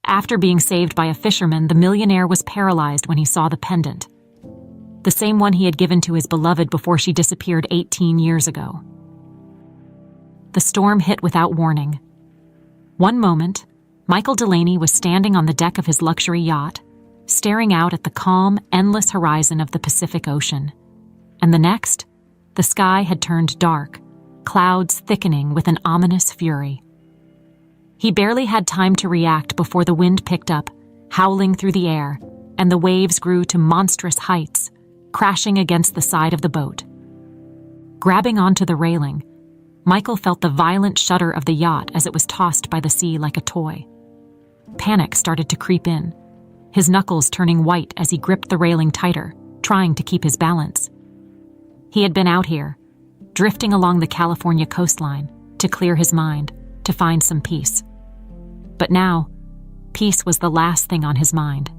After being saved by a fisherman, the millionaire was paralyzed when he saw the pendant. The same one he had given to his beloved before she disappeared 18 years ago. The storm hit without warning. One moment, Michael Delaney was standing on the deck of his luxury yacht, staring out at the calm, endless horizon of the Pacific Ocean. And the next, the sky had turned dark, clouds thickening with an ominous fury. He barely had time to react before the wind picked up, howling through the air, and the waves grew to monstrous heights, crashing against the side of the boat. Grabbing onto the railing, Michael felt the violent shudder of the yacht as it was tossed by the sea like a toy. Panic started to creep in, his knuckles turning white as he gripped the railing tighter, trying to keep his balance. He had been out here, drifting along the California coastline, to clear his mind, to find some peace. But now, peace was the last thing on his mind.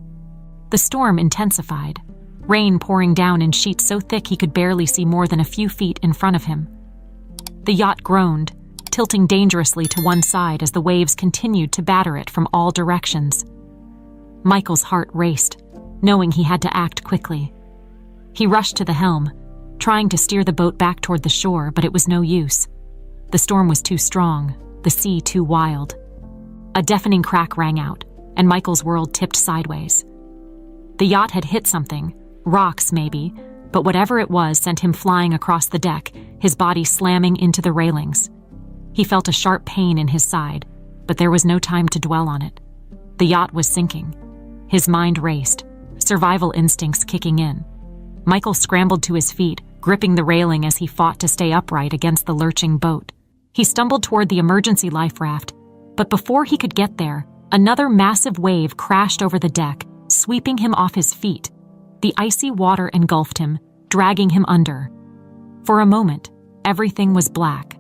The storm intensified, rain pouring down in sheets so thick he could barely see more than a few feet in front of him. The yacht groaned, tilting dangerously to one side as the waves continued to batter it from all directions. Michael's heart raced, knowing he had to act quickly. He rushed to the helm, trying to steer the boat back toward the shore, but it was no use. The storm was too strong, the sea too wild. A deafening crack rang out, and Michael's world tipped sideways. The yacht had hit something, rocks maybe, but whatever it was sent him flying across the deck, his body slamming into the railings. He felt a sharp pain in his side, but there was no time to dwell on it. The yacht was sinking. His mind raced, survival instincts kicking in. Michael scrambled to his feet, gripping the railing as he fought to stay upright against the lurching boat. He stumbled toward the emergency life raft, but before he could get there, another massive wave crashed over the deck, sweeping him off his feet. The icy water engulfed him, dragging him under. For a moment, everything was black.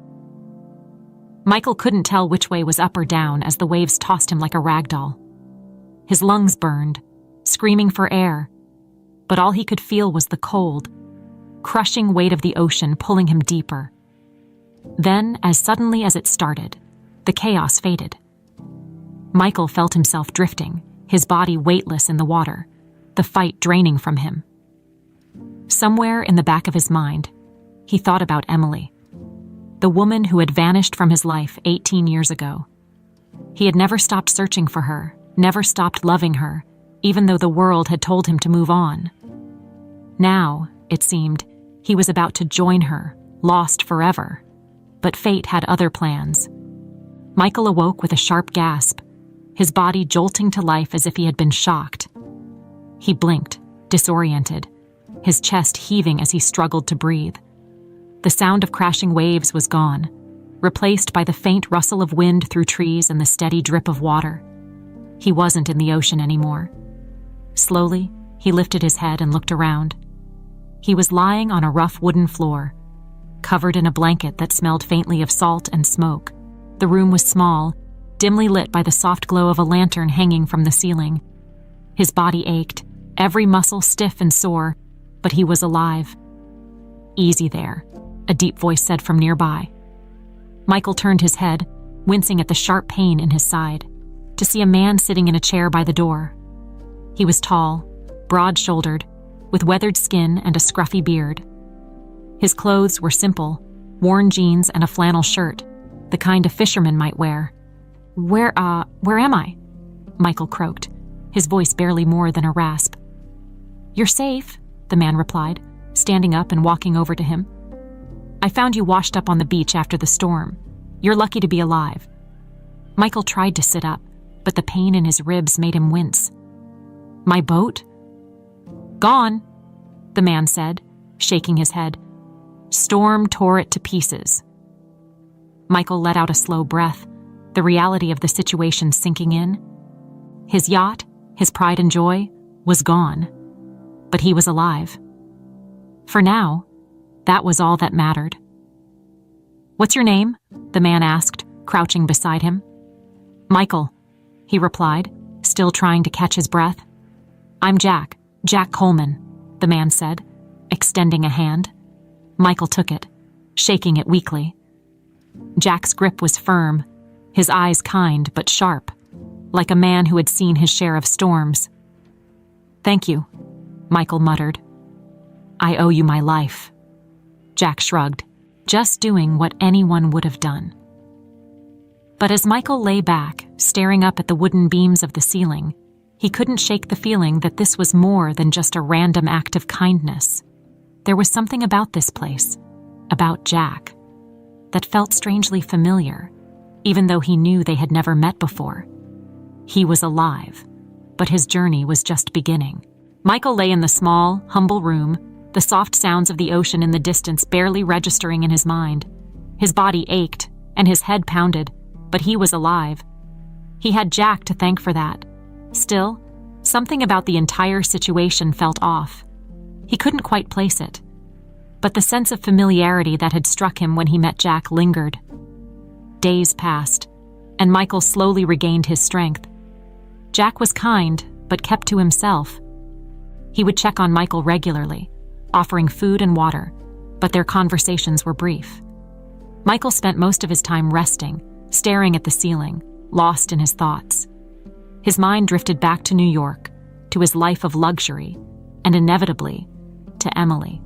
Michael couldn't tell which way was up or down as the waves tossed him like a rag doll. His lungs burned, screaming for air, but all he could feel was the cold, crushing weight of the ocean pulling him deeper. Then, as suddenly as it started, the chaos faded. Michael felt himself drifting, his body weightless in the water, the fight draining from him. Somewhere in the back of his mind, he thought about Emily, the woman who had vanished from his life 18 years ago. He had never stopped searching for her, never stopped loving her, even though the world had told him to move on. Now, it seemed, he was about to join her, lost forever. But fate had other plans. Michael awoke with a sharp gasp, his body jolting to life as if he had been shocked. He blinked, disoriented, his chest heaving as he struggled to breathe. The sound of crashing waves was gone, replaced by the faint rustle of wind through trees and the steady drip of water. He wasn't in the ocean anymore. Slowly, he lifted his head and looked around. He was lying on a rough wooden floor, covered in a blanket that smelled faintly of salt and smoke. The room was small, dimly lit by the soft glow of a lantern hanging from the ceiling. His body ached, every muscle stiff and sore, but he was alive. "Easy there," a deep voice said from nearby. Michael turned his head, wincing at the sharp pain in his side, to see a man sitting in a chair by the door. He was tall, broad-shouldered, with weathered skin and a scruffy beard. His clothes were simple, worn jeans and a flannel shirt, the kind a fisherman might wear. Where am I?" Michael croaked, his voice barely more than a rasp. "You're safe," the man replied, standing up and walking over to him. "I found you washed up on the beach after the storm. You're lucky to be alive." Michael tried to sit up, but the pain in his ribs made him wince. "My boat?" "Gone," the man said, shaking his head. "Storm tore it to pieces." Michael let out a slow breath, the reality of the situation sinking in. His yacht, his pride and joy, was gone, but he was alive. For now, that was all that mattered. "What's your name?" the man asked, crouching beside him. "Michael," he replied, still trying to catch his breath. "I'm Jack Coleman," the man said, extending a hand. Michael took it, shaking it weakly. Jack's grip was firm, his eyes kind but sharp. like a man who had seen his share of storms. "Thank you," Michael muttered. "I owe you my life." Jack shrugged, just doing what anyone would have done. But as Michael lay back, staring up at the wooden beams of the ceiling, he couldn't shake the feeling that this was more than just a random act of kindness. There was something about this place, about Jack, that felt strangely familiar, even though he knew they had never met before. He was alive, but his journey was just beginning. Michael lay in the small, humble room, the soft sounds of the ocean in the distance barely registering in his mind. His body ached, and his head pounded, but he was alive. He had Jack to thank for that. Still, something about the entire situation felt off. He couldn't quite place it, but the sense of familiarity that had struck him when he met Jack lingered. Days passed, and Michael slowly regained his strength. Jack was kind, but kept to himself. He would check on Michael regularly, offering food and water, but their conversations were brief. Michael spent most of his time resting, staring at the ceiling, lost in his thoughts. His mind drifted back to New York, to his life of luxury, and inevitably, to Emily.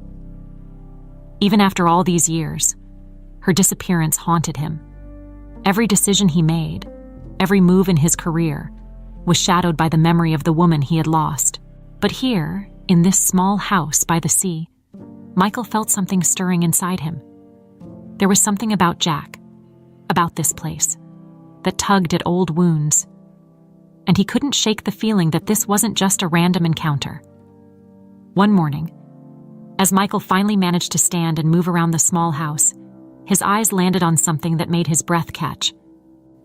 Even after all these years, her disappearance haunted him. Every decision he made, every move in his career, was shadowed by the memory of the woman he had lost. But here, in this small house by the sea, Michael felt something stirring inside him. There was something about Jack, about this place, that tugged at old wounds. And he couldn't shake the feeling that this wasn't just a random encounter. One morning, as Michael finally managed to stand and move around the small house, his eyes landed on something that made his breath catch.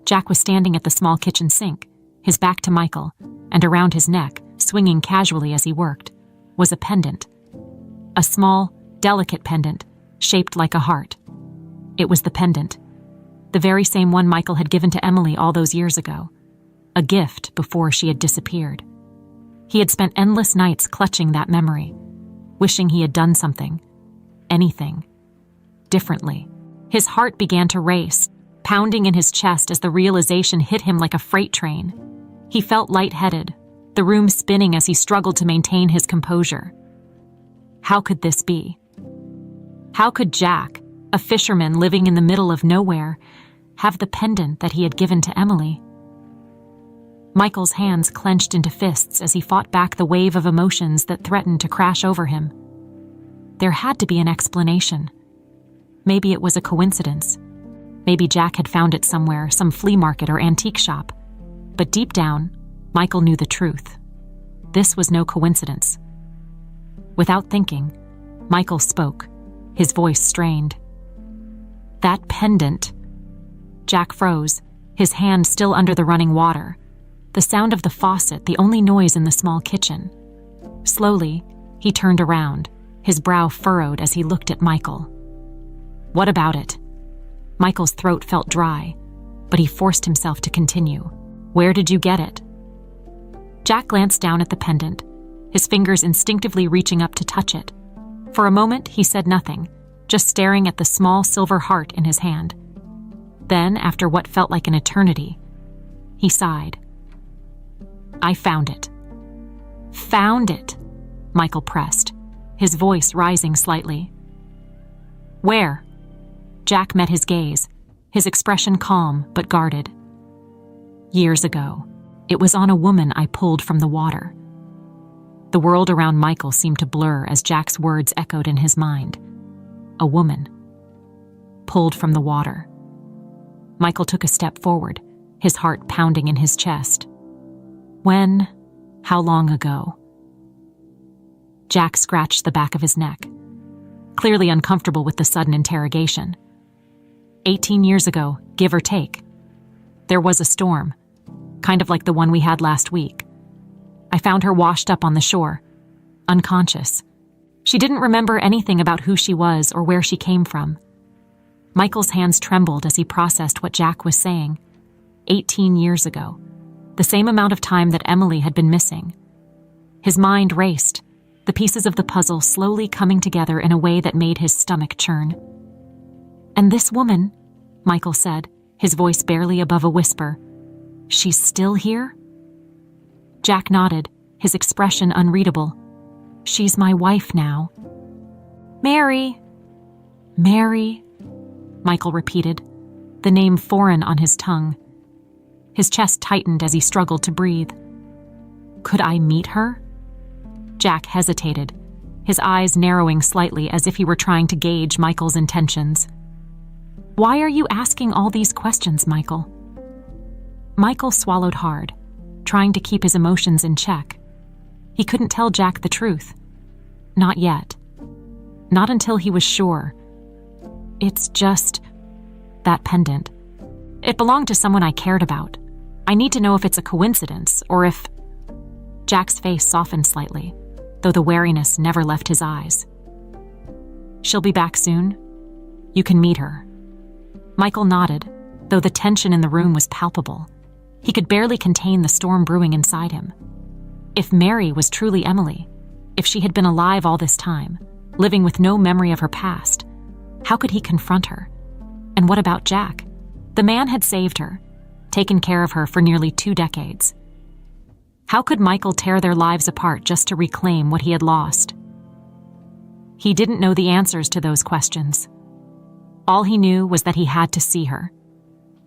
Jack was standing at the small kitchen sink, his back to Michael, and around his neck, swinging casually as he worked, was a pendant. A small, delicate pendant, shaped like a heart. It was the pendant, the very same one Michael had given to Emily all those years ago, a gift before she had disappeared. He had spent endless nights clutching that memory, wishing he had done something, anything, differently. His heart began to race, pounding in his chest as the realization hit him like a freight train. He felt lightheaded, the room spinning as he struggled to maintain his composure. How could this be? How could Jack, a fisherman living in the middle of nowhere, have the pendant that he had given to Emily? Michael's hands clenched into fists as he fought back the wave of emotions that threatened to crash over him. There had to be an explanation. Maybe it was a coincidence. Maybe Jack had found it somewhere, some flea market or antique shop. But deep down, Michael knew the truth. This was no coincidence. Without thinking, Michael spoke, his voice strained. "That pendant." Jack froze, his hand still under the running water, the sound of the faucet the only noise in the small kitchen. Slowly, he turned around, his brow furrowed as he looked at Michael. "What about it?" Michael's throat felt dry, but he forced himself to continue. "Where did you get it?" Jack glanced down at the pendant, his fingers instinctively reaching up to touch it. For a moment, he said nothing, just staring at the small silver heart in his hand. Then, after what felt like an eternity, he sighed. "I found it." "Found it," Michael pressed, his voice rising slightly. "Where?" Jack met his gaze, his expression calm but guarded. "Years ago, it was on a woman I pulled from the water." The world around Michael seemed to blur as Jack's words echoed in his mind. A woman. Pulled from the water. Michael took a step forward, his heart pounding in his chest. "When? How long ago?" Jack scratched the back of his neck, clearly uncomfortable with the sudden interrogation. 18 years ago, give or take. There was a storm, kind of like the one we had last week. I found her washed up on the shore, unconscious. She didn't remember anything about who she was or where she came from. Michael's hands trembled as he processed what Jack was saying. 18 years ago, the same amount of time that Emily had been missing. His mind raced, the pieces of the puzzle slowly coming together in a way that made his stomach churn. "And this woman," Michael said, his voice barely above a whisper, She's still here? Jack nodded, his expression unreadable. She's my wife now. Mary! Mary, Michael repeated, the name foreign on his tongue. His chest tightened as he struggled to breathe. Could I meet her? Jack hesitated, his eyes narrowing slightly as if he were trying to gauge Michael's intentions. Why are you asking all these questions, Michael? Michael swallowed hard, trying to keep his emotions in check. He couldn't tell Jack the truth. Not yet. Not until he was sure. It's just that pendant. It belonged to someone I cared about. I need to know if it's a coincidence or if... Jack's face softened slightly, though the wariness never left his eyes. She'll be back soon. You can meet her. Michael nodded, though the tension in the room was palpable. He could barely contain the storm brewing inside him. If Mary was truly Emily, if she had been alive all this time, living with no memory of her past, how could he confront her? And what about Jack? The man had saved her, taken care of her for nearly 2 decades. How could Michael tear their lives apart just to reclaim what he had lost? He didn't know the answers to those questions. All he knew was that he had to see her.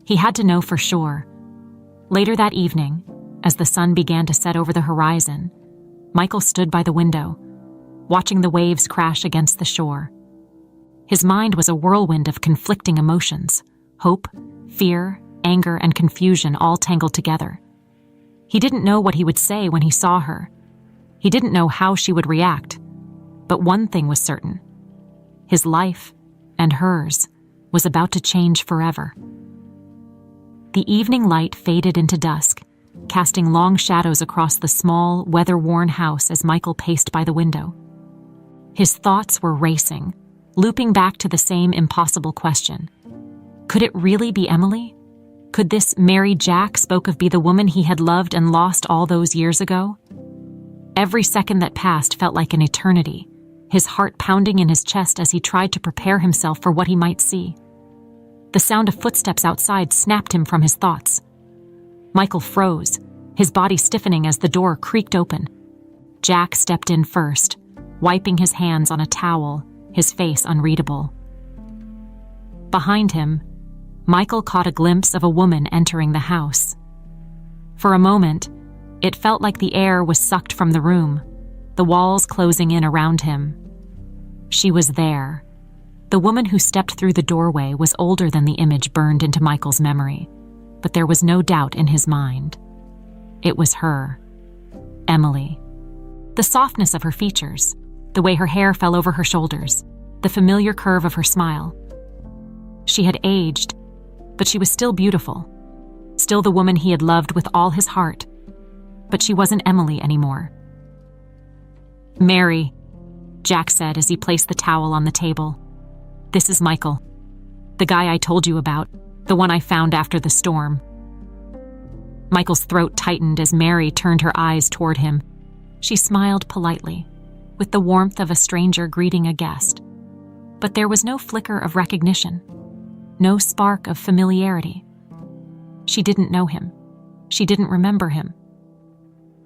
He had to know for sure. Later that evening, as the sun began to set over the horizon, Michael stood by the window, watching the waves crash against the shore. His mind was a whirlwind of conflicting emotions, hope, fear, anger, and confusion all tangled together. He didn't know what he would say when he saw her. He didn't know how she would react. But one thing was certain. His life, and hers, was about to change forever. The evening light faded into dusk, casting long shadows across the small, weather-worn house as Michael paced by the window. His thoughts were racing, looping back to the same impossible question. Could it really be Emily? Could this Mary Jack spoke of be the woman he had loved and lost all those years ago? Every second that passed felt like an eternity, his heart pounding in his chest as he tried to prepare himself for what he might see. The sound of footsteps outside snapped him from his thoughts. Michael froze, his body stiffening as the door creaked open. Jack stepped in first, wiping his hands on a towel, his face unreadable. Behind him, Michael caught a glimpse of a woman entering the house. For a moment, it felt like the air was sucked from the room, the walls closing in around him. She was there. The woman who stepped through the doorway was older than the image burned into Michael's memory, but there was no doubt in his mind. It was her, Emily. The softness of her features, the way her hair fell over her shoulders, the familiar curve of her smile. She had aged, but she was still beautiful, still the woman he had loved with all his heart, but she wasn't Emily anymore. "Mary," Jack said as he placed the towel on the table. "This is Michael, the guy I told you about, the one I found after the storm." Michael's throat tightened as Mary turned her eyes toward him. She smiled politely, with the warmth of a stranger greeting a guest. But there was no flicker of recognition, no spark of familiarity. She didn't know him. She didn't remember him.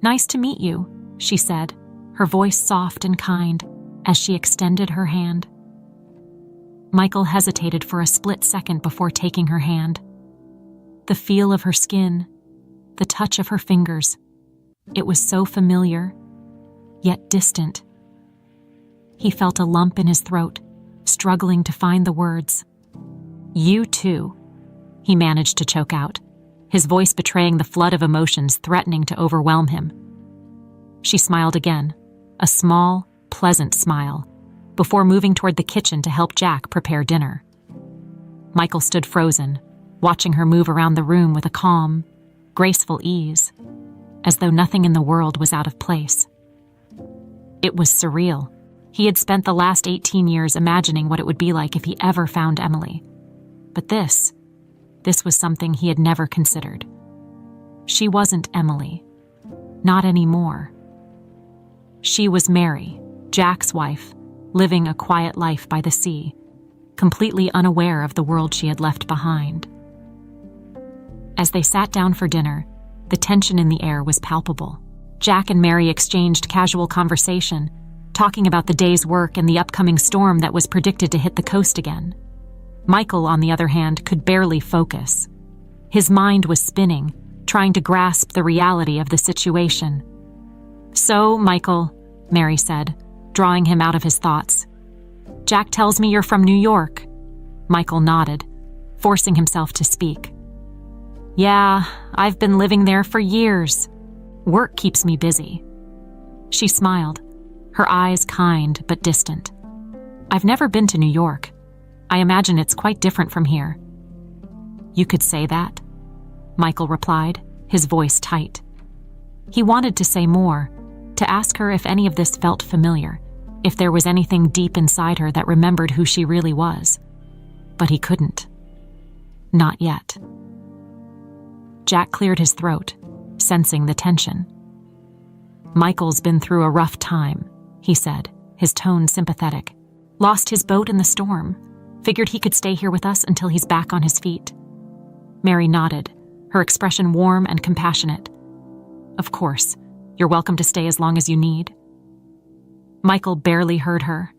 "Nice to meet you," she said, her voice soft and kind, as she extended her hand. Michael hesitated for a split second before taking her hand. The feel of her skin, the touch of her fingers, it was so familiar, yet distant. He felt a lump in his throat, struggling to find the words. "You too," he managed to choke out, his voice betraying the flood of emotions threatening to overwhelm him. She smiled again, a small, pleasant smile, before moving toward the kitchen to help Jack prepare dinner. Michael stood frozen, watching her move around the room with a calm, graceful ease, as though nothing in the world was out of place. It was surreal. He had spent the last 18 years imagining what it would be like if he ever found Emily. But this was something he had never considered. She wasn't Emily. Not anymore. She was Mary, Jack's wife, living a quiet life by the sea, completely unaware of the world she had left behind. As they sat down for dinner, the tension in the air was palpable. Jack and Mary exchanged casual conversation, talking about the day's work and the upcoming storm that was predicted to hit the coast again. Michael, on the other hand, could barely focus. His mind was spinning, trying to grasp the reality of the situation. "So, Michael," Mary said, drawing him out of his thoughts. "Jack tells me you're from New York." Michael nodded, forcing himself to speak. "Yeah, I've been living there for years. Work keeps me busy." She smiled, her eyes kind but distant. "I've never been to New York. I imagine it's quite different from here." "You could say that," Michael replied, his voice tight. He wanted to say more, to ask her if any of this felt familiar, if there was anything deep inside her that remembered who she really was. But he couldn't. Not yet. Jack cleared his throat, sensing the tension. "Michael's been through a rough time," he said, his tone sympathetic. "Lost his boat in the storm. Figured he could stay here with us until he's back on his feet." Mary nodded, her expression warm and compassionate. "Of course, you're welcome to stay as long as you need." Michael barely heard her.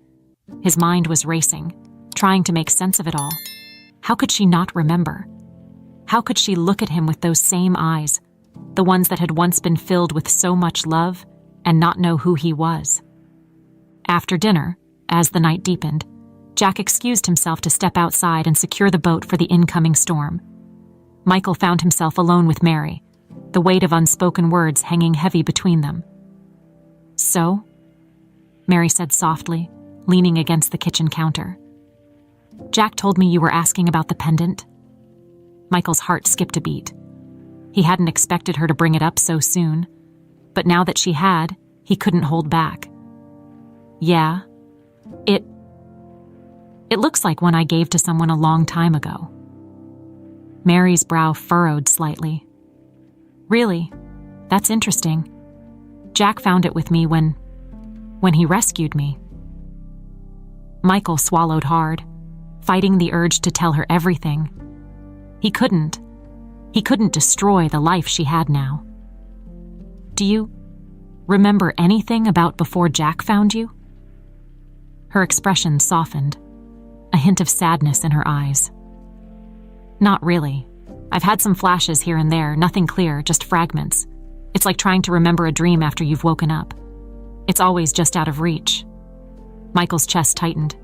His mind was racing, trying to make sense of it all. How could she not remember? How could she look at him with those same eyes, the ones that had once been filled with so much love, and not know who he was? After dinner, as the night deepened, Jack excused himself to step outside and secure the boat for the incoming storm. Michael found himself alone with Mary, the weight of unspoken words hanging heavy between them. "So?" Mary said softly, leaning against the kitchen counter. "Jack told me you were asking about the pendant." Michael's heart skipped a beat. He hadn't expected her to bring it up so soon, but now that she had, he couldn't hold back. "Yeah, it looks like one I gave to someone a long time ago." Mary's brow furrowed slightly. "Really? That's interesting. Jack found it with me when he rescued me." Michael swallowed hard, fighting the urge to tell her everything. He couldn't destroy the life she had now. "Do you remember anything about before Jack found you?" Her expression softened, a hint of sadness in her eyes. "Not really. I've had some flashes here and there, nothing clear, just fragments. It's like trying to remember a dream after you've woken up. It's always just out of reach." Michael's chest tightened.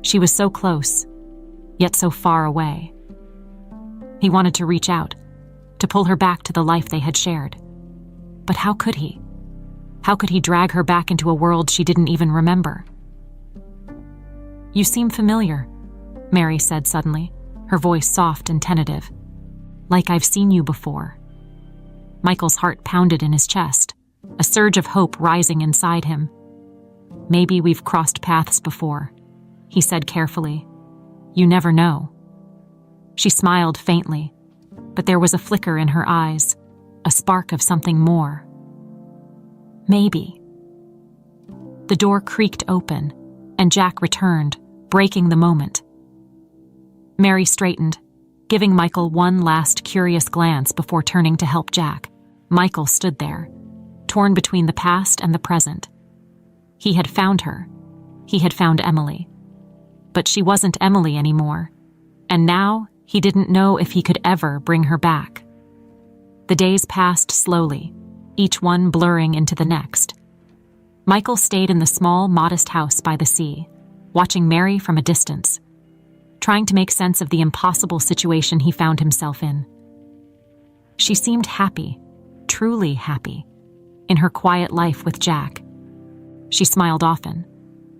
She was so close, yet so far away. He wanted to reach out, to pull her back to the life they had shared. But how could he? How could he drag her back into a world she didn't even remember? "You seem familiar," Mary said suddenly, her voice soft and tentative. "Like I've seen you before." Michael's heart pounded in his chest, a surge of hope rising inside him. "Maybe we've crossed paths before," he said carefully. "You never know." She smiled faintly, but there was a flicker in her eyes, a spark of something more. "Maybe." The door creaked open, and Jack returned, breaking the moment. Mary straightened, giving Michael one last curious glance before turning to help Jack. Michael stood there, torn between the past and the present. He had found her. He had found Emily. But she wasn't Emily anymore, and now he didn't know if he could ever bring her back. The days passed slowly, each one blurring into the next. Michael stayed in the small, modest house by the sea, watching Mary from a distance, trying to make sense of the impossible situation he found himself in. She seemed happy, truly happy, in her quiet life with Jack. She smiled often,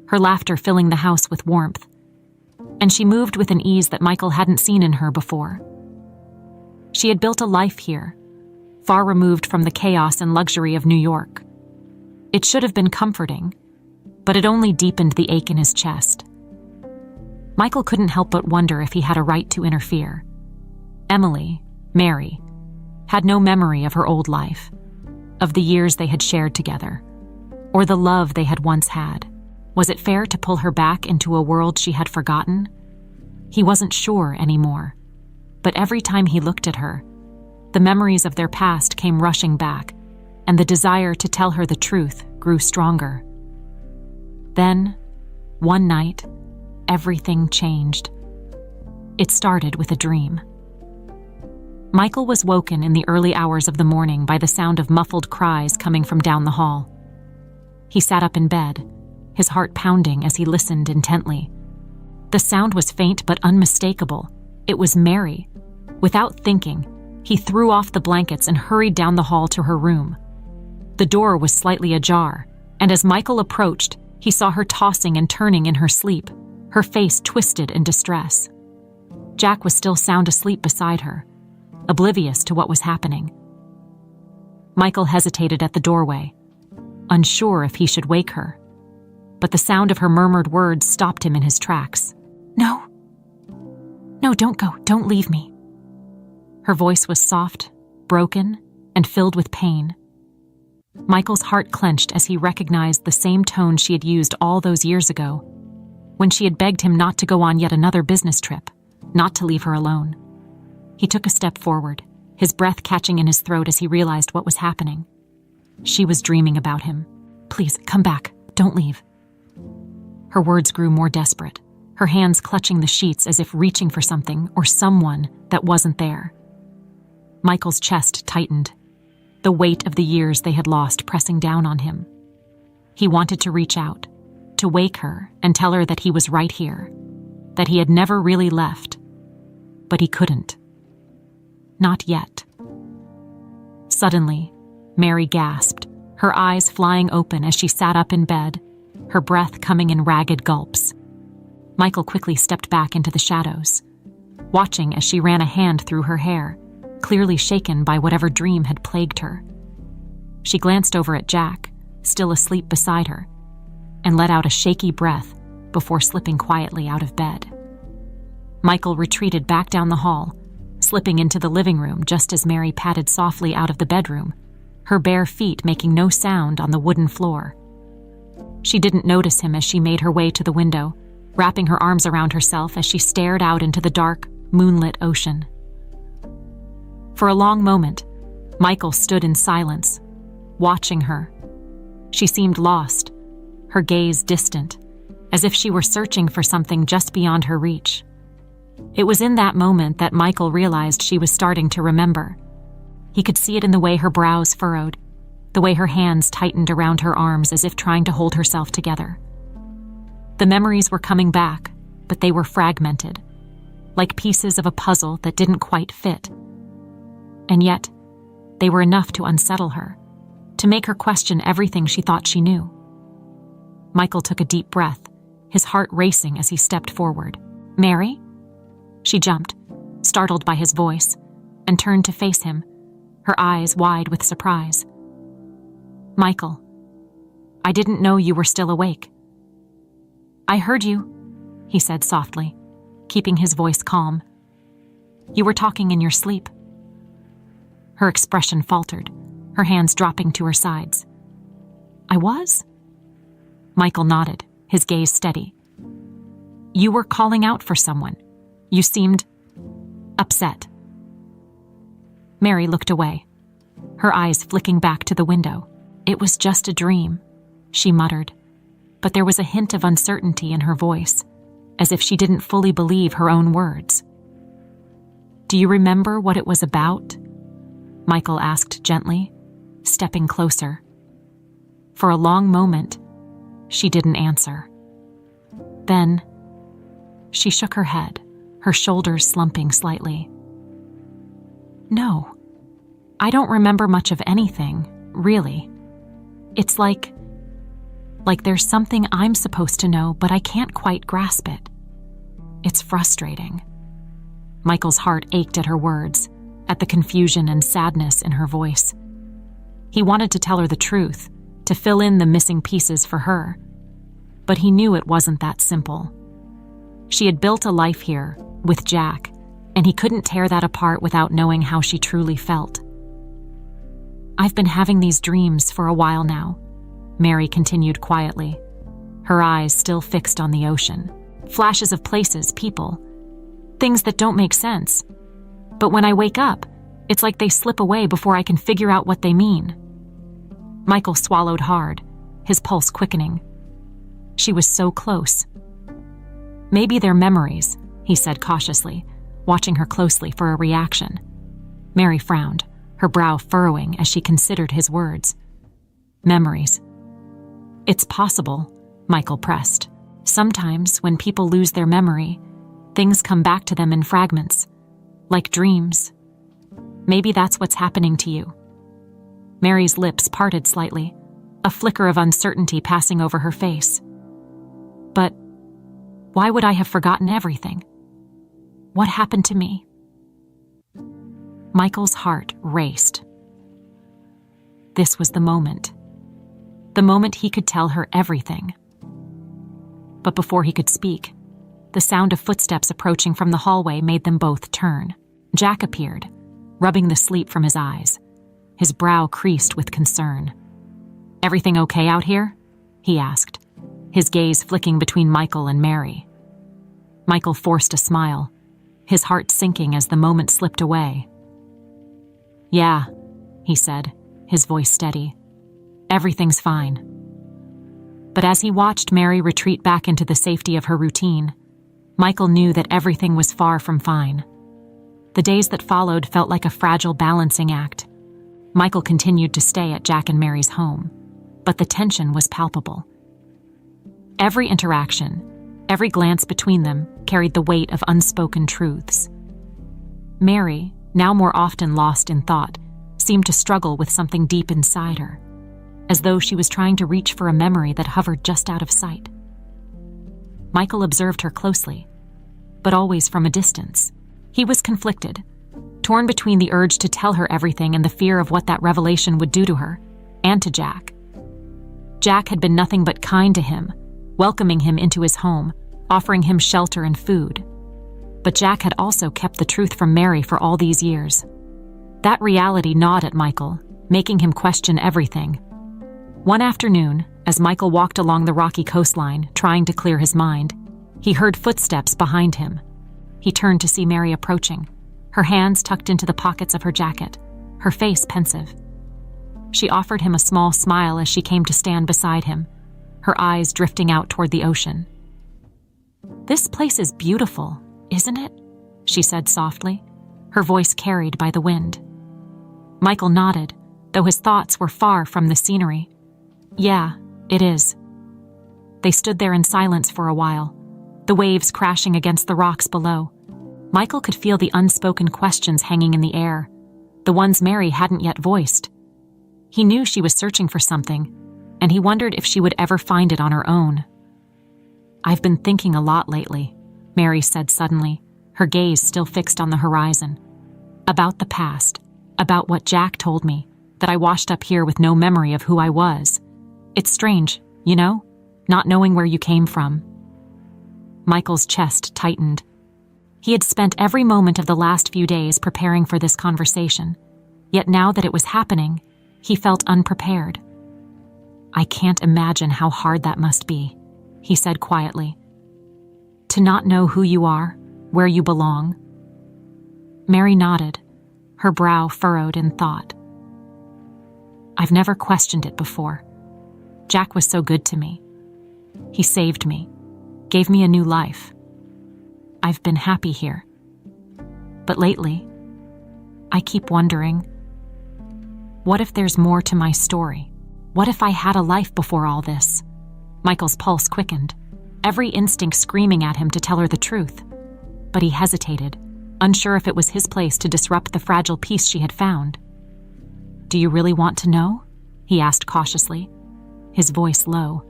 her laughter filling the house with warmth, and she moved with an ease that Michael hadn't seen in her before. She had built a life here, far removed from the chaos and luxury of New York. It should have been comforting, but it only deepened the ache in his chest. Michael couldn't help but wonder if he had a right to interfere. Emily, Mary, had no memory of her old life, of the years they had shared together, or the love they had once had. Was it fair to pull her back into a world she had forgotten? He wasn't sure anymore, but every time he looked at her, The memories of their past came rushing back, and the desire to tell her the truth grew stronger. Then, one night, everything changed. It started with a dream. Michael was woken in the early hours of the morning by the sound of muffled cries coming from down the hall. He sat up in bed, his heart pounding as he listened intently. The sound was faint but unmistakable. It was Mary. Without thinking, he threw off the blankets and hurried down the hall to her room. The door was slightly ajar, and as Michael approached, he saw her tossing and turning in her sleep, her face twisted in distress. Jack was still sound asleep beside her, oblivious to what was happening. Michael hesitated at the doorway, unsure if he should wake her, but the sound of her murmured words stopped him in his tracks. No, don't go, don't leave me." Her voice was soft, broken, and filled with pain. Michael's heart clenched as he recognized the same tone she had used all those years ago, when she had begged him not to go on yet another business trip, not to leave her alone. He took a step forward, his breath catching in his throat as he realized what was happening. She was dreaming about him. "Please, come back. Don't leave." Her words grew more desperate, her hands clutching the sheets as if reaching for something or someone that wasn't there. Michael's chest tightened, the weight of the years they had lost pressing down on him. He wanted to reach out, to wake her and tell her that he was right here, that he had never really left, but he couldn't. Not yet. Suddenly, Mary gasped, her eyes flying open as she sat up in bed, her breath coming in ragged gulps. Michael quickly stepped back into the shadows, watching as she ran a hand through her hair, clearly shaken by whatever dream had plagued her. She glanced over at Jack, still asleep beside her, and let out a shaky breath before slipping quietly out of bed. Michael retreated back down the hall, slipping into the living room just as Mary padded softly out of the bedroom, her bare feet making no sound on the wooden floor. She didn't notice him as she made her way to the window, wrapping her arms around herself as she stared out into the dark, moonlit ocean. For a long moment, Michael stood in silence, watching her. She seemed lost, her gaze distant, as if she were searching for something just beyond her reach. It was in that moment that Michael realized she was starting to remember. He could see it in the way her brows furrowed, the way her hands tightened around her arms as if trying to hold herself together. The memories were coming back, but they were fragmented, like pieces of a puzzle that didn't quite fit. And yet, they were enough to unsettle her, to make her question everything she thought she knew. Michael took a deep breath, his heart racing as he stepped forward. "Mary?" She jumped, startled by his voice, and turned to face him, her eyes wide with surprise. "Michael, I didn't know you were still awake." "I heard you," he said softly, keeping his voice calm. "You were talking in your sleep." Her expression faltered, her hands dropping to her sides. "I was?" Michael nodded, his gaze steady. "You were calling out for someone. You seemed upset." Mary looked away, her eyes flicking back to the window. "It was just a dream," she muttered, but there was a hint of uncertainty in her voice, as if she didn't fully believe her own words. "Do you remember what it was about?" Michael asked gently, stepping closer. For a long moment, she didn't answer. Then, she shook her head, her shoulders slumping slightly. "No, I don't remember much of anything, really. It's like there's something I'm supposed to know, but I can't quite grasp it. It's frustrating." Michael's heart ached at her words, at the confusion and sadness in her voice. He wanted to tell her the truth, to fill in the missing pieces for her, but he knew it wasn't that simple. She had built a life here, with Jack, and he couldn't tear that apart without knowing how she truly felt. "I've been having these dreams for a while now," Mary continued quietly, her eyes still fixed on the ocean. "Flashes of places, people, things that don't make sense. But when I wake up, It's like they slip away before I can figure out what they mean." Michael swallowed hard, his pulse quickening. She was so close. "Maybe they're memories," he said cautiously, watching her closely for a reaction. Mary frowned, her brow furrowing as she considered his words. "Memories." "It's possible," Michael pressed. "Sometimes when people lose their memory, things come back to them in fragments, like dreams. Maybe that's what's happening to you." Mary's lips parted slightly, a flicker of uncertainty passing over her face. "But why would I have forgotten everything? What happened to me?" Michael's heart raced. This was the moment he could tell her everything. But before he could speak, the sound of footsteps approaching from the hallway made them both turn. Jack appeared, rubbing the sleep from his eyes, his brow creased with concern. "Everything okay out here?" he asked, his gaze flicking between Michael and Mary. Michael forced a smile, his heart sinking as the moment slipped away. "Yeah," he said, his voice steady. "Everything's fine." But as he watched Mary retreat back into the safety of her routine, Michael knew that everything was far from fine. The days that followed felt like a fragile balancing act. Michael continued to stay at Jack and Mary's home, but the tension was palpable. Every interaction, every glance between them carried the weight of unspoken truths. Mary, now more often lost in thought, seemed to struggle with something deep inside her, as though she was trying to reach for a memory that hovered just out of sight. Michael observed her closely, but always from a distance. He was conflicted, torn between the urge to tell her everything and the fear of what that revelation would do to her, and to Jack. Jack had been nothing but kind to him, welcoming him into his home, offering him shelter and food. But Jack had also kept the truth from Mary for all these years. That reality gnawed at Michael, making him question everything. One afternoon, as Michael walked along the rocky coastline, trying to clear his mind, he heard footsteps behind him. He turned to see Mary approaching, her hands tucked into the pockets of her jacket, her face pensive. She offered him a small smile as she came to stand beside him, her eyes drifting out toward the ocean. "This place is beautiful, isn't it?" she said softly, her voice carried by the wind. Michael nodded, though his thoughts were far from the scenery. "Yeah, it is." They stood there in silence for a while, the waves crashing against the rocks below. Michael could feel the unspoken questions hanging in the air, the ones Mary hadn't yet voiced. He knew she was searching for something, and he wondered if she would ever find it on her own. "I've been thinking a lot lately," Mary said suddenly, her gaze still fixed on the horizon. "About the past, about what Jack told me, that I washed up here with no memory of who I was. It's strange, you know, not knowing where you came from." Michael's chest tightened. He had spent every moment of the last few days preparing for this conversation, yet now that it was happening, he felt unprepared. "I can't imagine how hard that must be," he said quietly. "To not know who you are, where you belong." Mary nodded, her brow furrowed in thought. "I've never questioned it before. Jack was so good to me. He saved me, gave me a new life. I've been happy here. But lately, I keep wondering, what if there's more to my story? What if I had a life before all this?" Michael's pulse quickened, every instinct screaming at him to tell her the truth. But he hesitated, unsure if it was his place to disrupt the fragile peace she had found. "Do you really want to know?" he asked cautiously, his voice low.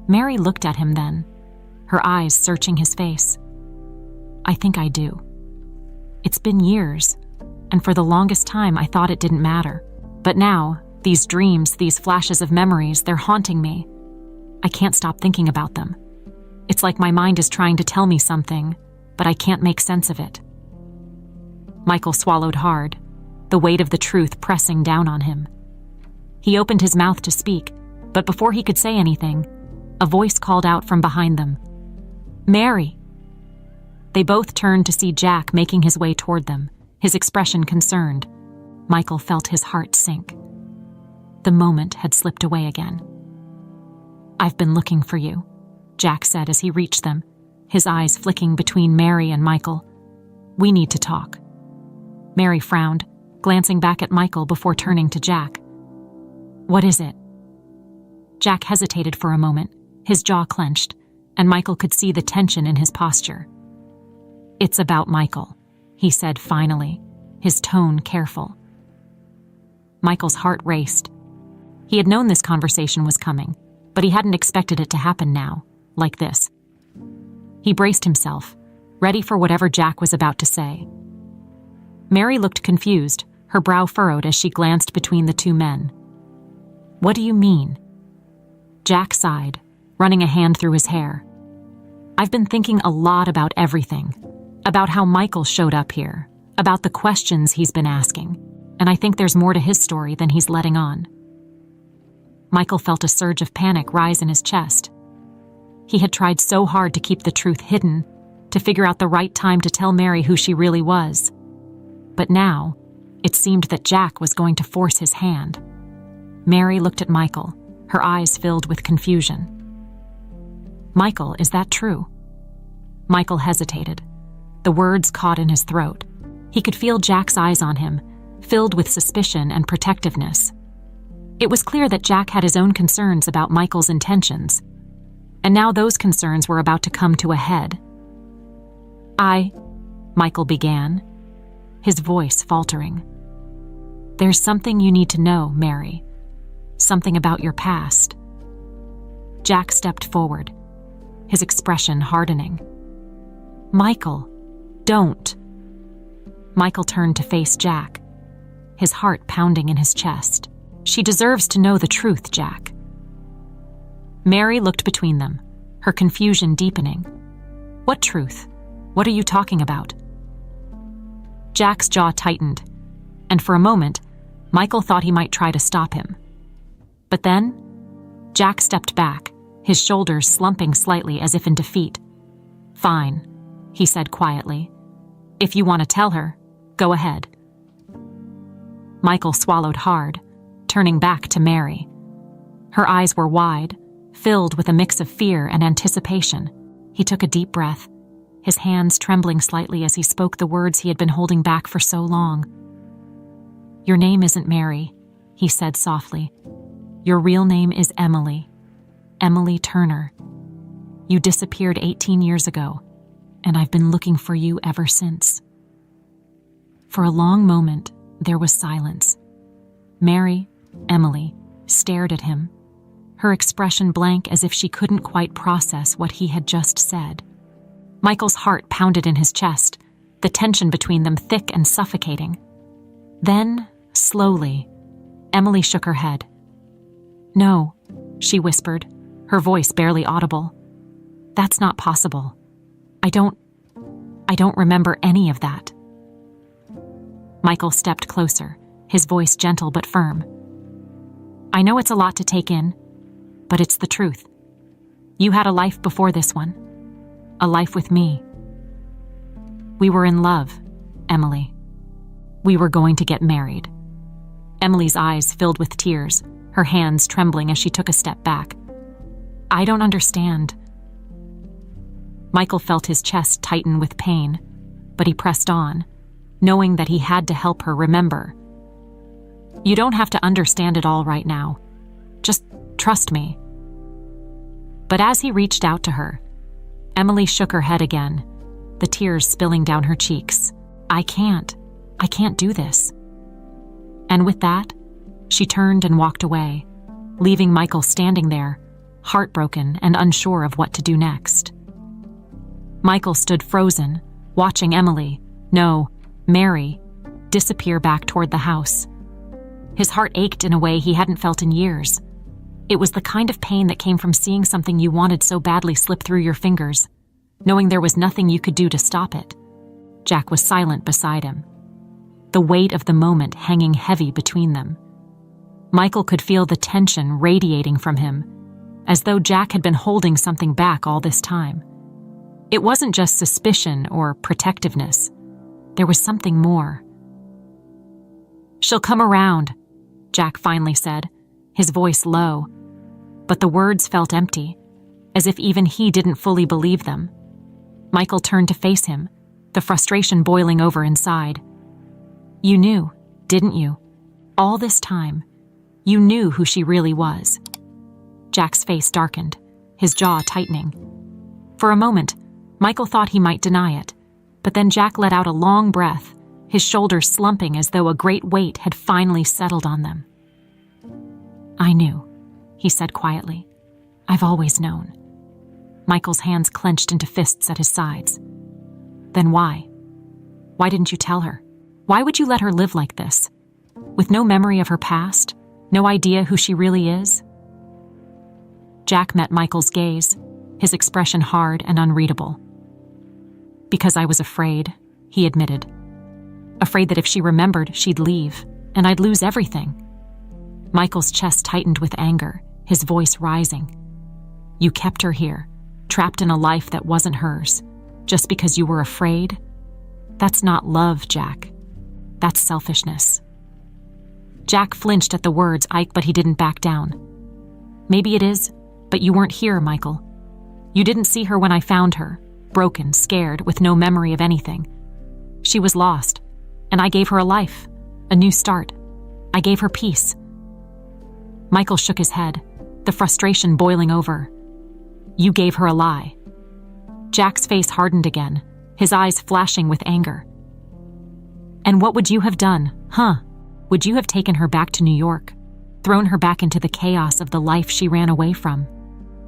Mary looked at him then, her eyes searching his face. "I think I do. It's been years, and for the longest time I thought it didn't matter. But now, these dreams, these flashes of memories, they're haunting me. I can't stop thinking about them. It's like my mind is trying to tell me something, but I can't make sense of it." Michael swallowed hard, the weight of the truth pressing down on him. He opened his mouth to speak, but before he could say anything, a voice called out from behind them, "Mary!" They both turned to see Jack making his way toward them, his expression concerned. Michael felt his heart sink. The moment had slipped away again. "I've been looking for you," Jack said as he reached them, his eyes flicking between Mary and Michael. "We need to talk." Mary frowned, glancing back at Michael before turning to Jack. "What is it?" Jack hesitated for a moment, his jaw clenched, and Michael could see the tension in his posture. "It's about Michael," he said finally, his tone careful. Michael's heart raced. He had known this conversation was coming, but he hadn't expected it to happen now, like this. He braced himself, ready for whatever Jack was about to say. Mary looked confused, her brow furrowed as she glanced between the two men. "What do you mean?" Jack sighed, running a hand through his hair. "I've been thinking a lot about everything, about how Michael showed up here, about the questions he's been asking, and I think there's more to his story than he's letting on." Michael felt a surge of panic rise in his chest. He had tried so hard to keep the truth hidden, to figure out the right time to tell Mary who she really was. But now, it seemed that Jack was going to force his hand. Mary looked at Michael, her eyes filled with confusion. "Michael, is that true?" Michael hesitated. The words caught in his throat. He could feel Jack's eyes on him, filled with suspicion and protectiveness. It was clear that Jack had his own concerns about Michael's intentions, and now those concerns were about to come to a head. Michael began, his voice faltering. "There's something you need to know, Mary. Something about your past." Jack stepped forward, his expression hardening. "Michael, don't." Michael turned to face Jack, his heart pounding in his chest. "She deserves to know the truth, Jack." Mary looked between them, her confusion deepening. "What truth? What are you talking about?" Jack's jaw tightened, and for a moment, Michael thought he might try to stop him. But then, Jack stepped back, his shoulders slumping slightly as if in defeat. "Fine," he said quietly. "If you want to tell her, go ahead." Michael swallowed hard, turning back to Mary. Her eyes were wide, filled with a mix of fear and anticipation. He took a deep breath, his hands trembling slightly as he spoke the words he had been holding back for so long. "Your name isn't Mary," he said softly. "Your real name is Emily. Emily Turner. You disappeared 18 years ago, and I've been looking for you ever since." For a long moment, there was silence. Mary, Emily, stared at him, her expression blank as if she couldn't quite process what he had just said. Michael's heart pounded in his chest, the tension between them thick and suffocating. Then, slowly, Emily shook her head. "No," she whispered, her voice barely audible. "That's not possible. I don't remember any of that." Michael stepped closer, his voice gentle but firm. "I know it's a lot to take in, but it's the truth. You had a life before this one. A life with me. We were in love, Emily. We were going to get married." Emily's eyes filled with tears, her hands trembling as she took a step back. "I don't understand." Michael felt his chest tighten with pain, but he pressed on, knowing that he had to help her remember. "You don't have to understand it all right now. Just trust me." But as he reached out to her, Emily shook her head again, the tears spilling down her cheeks. I can't do this." And with that, she turned and walked away, leaving Michael standing there, heartbroken and unsure of what to do next. Michael stood frozen, watching Emily, no, Mary, disappear back toward the house. His heart ached in a way he hadn't felt in years. It was the kind of pain that came from seeing something you wanted so badly slip through your fingers, knowing there was nothing you could do to stop it. Jack was silent beside him, the weight of the moment hanging heavy between them. Michael could feel the tension radiating from him, as though Jack had been holding something back all this time. It wasn't just suspicion or protectiveness. There was something more, "She'll come around," Jack finally said, his voice low. But the words felt empty, as if even he didn't fully believe them. Michael turned to face him, the frustration boiling over inside. "You knew, didn't you? All this time, you knew who she really was." Jack's face darkened, his jaw tightening. For a moment, Michael thought he might deny it, but then Jack let out a long breath, his shoulders slumping as though a great weight had finally settled on them. "I knew," he said quietly. "I've always known." Michael's hands clenched into fists at his sides. "Then why? Why didn't you tell her? Why would you let her live like this? With no memory of her past, no idea who she really is?" Jack met Michael's gaze, his expression hard and unreadable. "Because I was afraid," he admitted. "Afraid that if she remembered, she'd leave, and I'd lose everything." Michael's chest tightened with anger, his voice rising. "You kept her here, trapped in a life that wasn't hers, just because you were afraid? That's not love, Jack. That's selfishness." Jack flinched at the words, but he didn't back down. "Maybe it is, but you weren't here, Michael. You didn't see her when I found her, broken, scared, with no memory of anything. She was lost, and I gave her a life, a new start. I gave her peace." Michael shook his head, the frustration boiling over. "You gave her a lie." Jack's face hardened again, his eyes flashing with anger. "And what would you have done, huh? Would you have taken her back to New York, thrown her back into the chaos of the life she ran away from?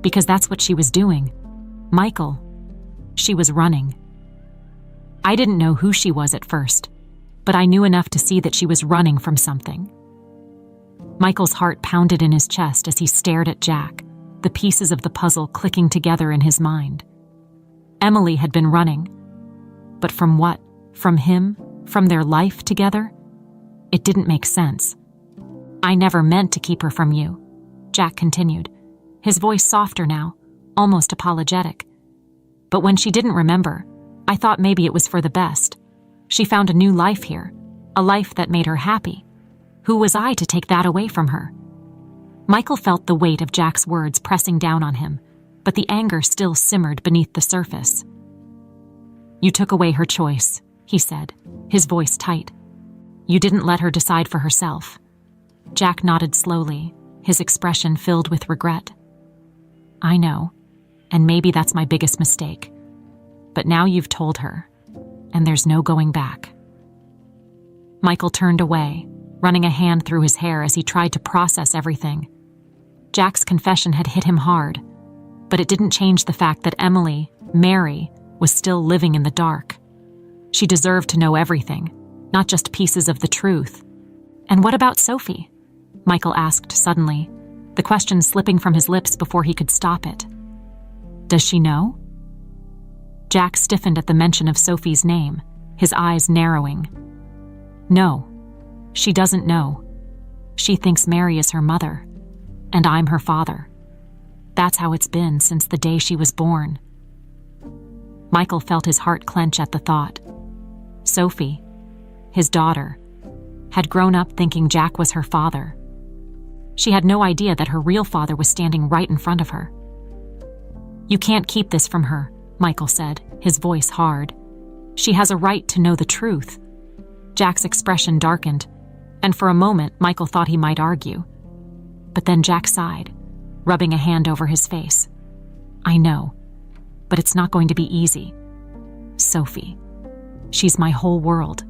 Because that's what she was doing. Michael, she was running. I didn't know who she was at first, but I knew enough to see that she was running from something." Michael's heart pounded in his chest as he stared at Jack, the pieces of the puzzle clicking together in his mind. Emily had been running. But from what? From him? From their life together? It didn't make sense. "I never meant to keep her from you," Jack continued, his voice softer now, almost apologetic. "But when she didn't remember, I thought maybe it was for the best. She found a new life here, a life that made her happy. Who was I to take that away from her?" Michael felt the weight of Jack's words pressing down on him, but the anger still simmered beneath the surface. "You took away her choice," he said, his voice tight. "You didn't let her decide for herself." Jack nodded slowly, his expression filled with regret. "I know, and maybe that's my biggest mistake. But now you've told her, and there's no going back." Michael turned away, running a hand through his hair as he tried to process everything. Jack's confession had hit him hard, but it didn't change the fact that Emily, Mary, was still living in the dark. She deserved to know everything, not just pieces of the truth. "And what about Sophie?" Michael asked suddenly, the question slipping from his lips before he could stop it. "Does she know?" Jack stiffened at the mention of Sophie's name, his eyes narrowing. "No, she doesn't know. She thinks Mary is her mother, and I'm her father. That's how it's been since the day she was born." Michael felt his heart clench at the thought. Sophie, his daughter, had grown up thinking Jack was her father. She had no idea that her real father was standing right in front of her. "You can't keep this from her," Michael said, his voice hard. "She has a right to know the truth." Jack's expression darkened, and for a moment Michael thought he might argue. But then Jack sighed, rubbing a hand over his face. "I know, but it's not going to be easy. Sophie, she's my whole world.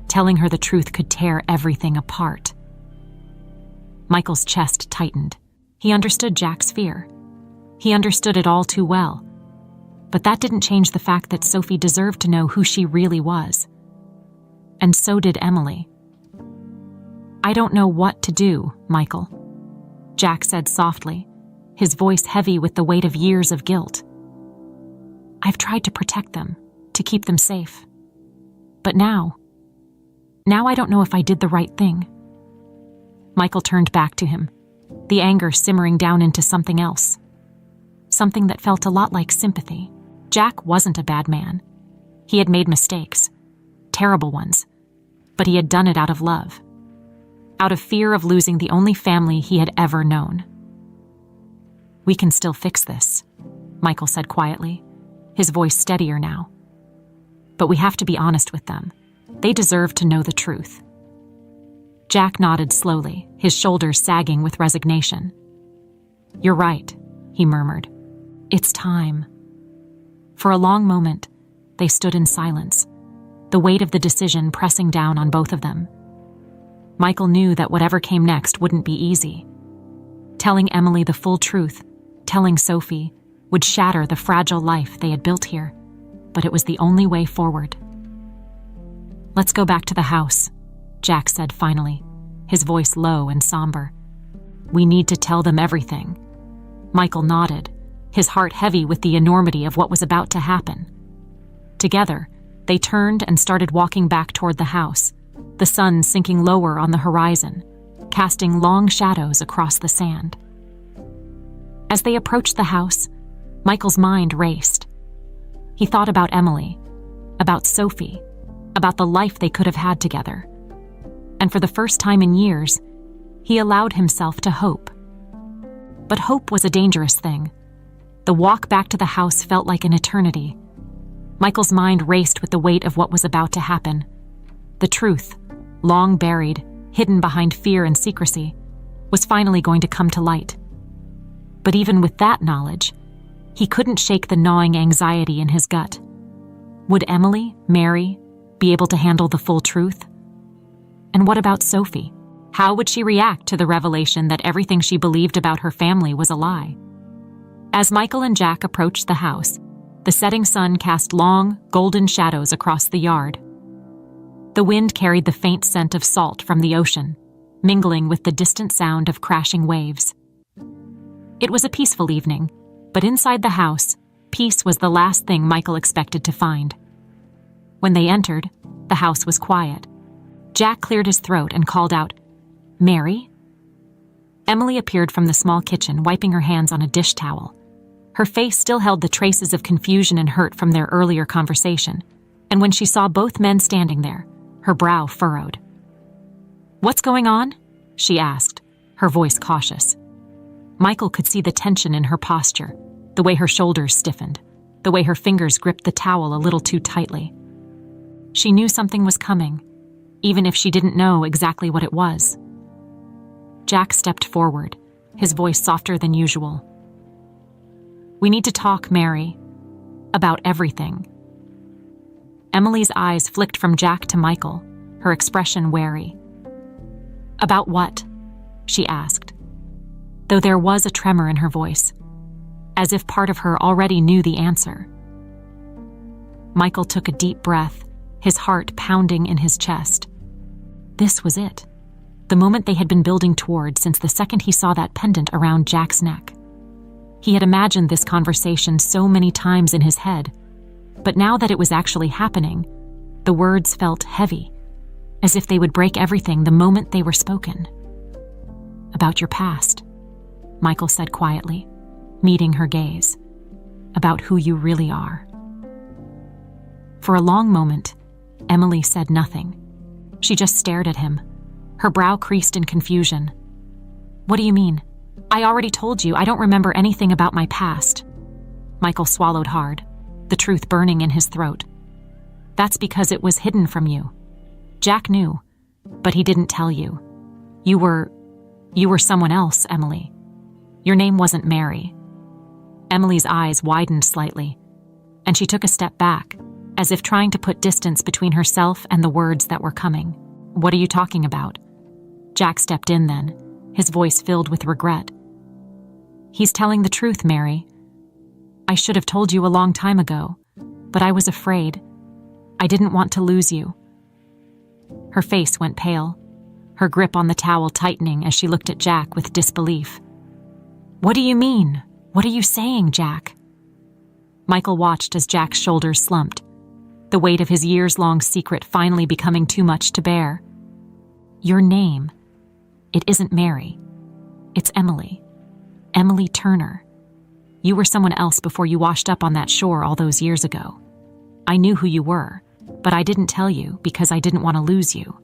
Telling her the truth could tear everything apart." Michael's chest tightened. He understood Jack's fear. He understood it all too well. But that didn't change the fact that Sophie deserved to know who she really was. And so did Emily. "I don't know what to do, Michael," Jack said softly, his voice heavy with the weight of years of guilt. "I've tried to protect them, to keep them safe. But now I don't know if I did the right thing." Michael turned back to him, the anger simmering down into something else. Something that felt a lot like sympathy. Jack wasn't a bad man. He had made mistakes, terrible ones, but he had done it out of love. out of fear of losing the only family he had ever known. "We can still fix this," Michael said quietly, his voice steadier now. "But we have to be honest with them. They deserve to know the truth." Jack nodded slowly, his shoulders sagging with resignation. "You're right," he murmured. "It's time." For a long moment, they stood in silence, the weight of the decision pressing down on both of them. Michael knew that whatever came next wouldn't be easy. Telling Emily the full truth, telling Sophie, would shatter the fragile life they had built here, but it was the only way forward. "Let's go back to the house," Jack said finally, his voice low and somber. "We need to tell them everything." Michael nodded, his heart heavy with the enormity of what was about to happen. Together, they turned and started walking back toward the house, the sun sinking lower on the horizon, casting long shadows across the sand. As they approached the house, Michael's mind raced. He thought about Emily, about Sophie, about the life they could have had together. And for the first time in years, he allowed himself to hope. But hope was a dangerous thing. The walk back to the house felt like an eternity. Michael's mind raced with the weight of what was about to happen. The truth, long buried, hidden behind fear and secrecy, was finally going to come to light. But even with that knowledge, he couldn't shake the gnawing anxiety in his gut. Would Emily, Mary, be able to handle the full truth? And what about Sophie? How would she react to the revelation that everything she believed about her family was a lie? As Michael and Jack approached the house, the setting sun cast long, golden shadows across the yard. The wind carried the faint scent of salt from the ocean, mingling with the distant sound of crashing waves. It was a peaceful evening, but inside the house, peace was the last thing Michael expected to find. When they entered, the house was quiet. Jack cleared his throat and called out, "Mary?" Emily appeared from the small kitchen, wiping her hands on a dish towel. Her face still held the traces of confusion and hurt from their earlier conversation, and when she saw both men standing there, her brow furrowed. "What's going on?" she asked, her voice cautious. Michael could see the tension in her posture, the way her shoulders stiffened, the way her fingers gripped the towel a little too tightly. She knew something was coming, even if she didn't know exactly what it was. Jack stepped forward, his voice softer than usual. "We need to talk, Mary, about everything." Emily's eyes flicked from Jack to Michael, her expression wary. "About what?" she asked, though there was a tremor in her voice, as if part of her already knew the answer. Michael took a deep breath, his heart pounding in his chest. This was it, the moment they had been building toward since the second he saw that pendant around Jack's neck. He had imagined this conversation so many times in his head, but now that it was actually happening, the words felt heavy, as if they would break everything the moment they were spoken. "About your past," Michael said quietly, meeting her gaze. "About who you really are." For a long moment, Emily said nothing. She just stared at him, her brow creased in confusion. "What do you mean? I already told you I don't remember anything about my past." Michael swallowed hard, the truth burning in his throat. "That's because it was hidden from you. Jack knew, but he didn't tell you. You were someone else, Emily. Your name wasn't Mary." Emily's eyes widened slightly, and she took a step back, as if trying to put distance between herself and the words that were coming. "What are you talking about?" Jack stepped in then, his voice filled with regret. "He's telling the truth, Mary. I should have told you a long time ago, but I was afraid. I didn't want to lose you." Her face went pale, her grip on the towel tightening as she looked at Jack with disbelief. "What do you mean? What are you saying, Jack?" Michael watched as Jack's shoulders slumped, the weight of his years-long secret finally becoming too much to bear. "Your name, it isn't Mary. It's Emily. Emily Turner. You were someone else before you washed up on that shore all those years ago. I knew who you were, but I didn't tell you because I didn't want to lose you."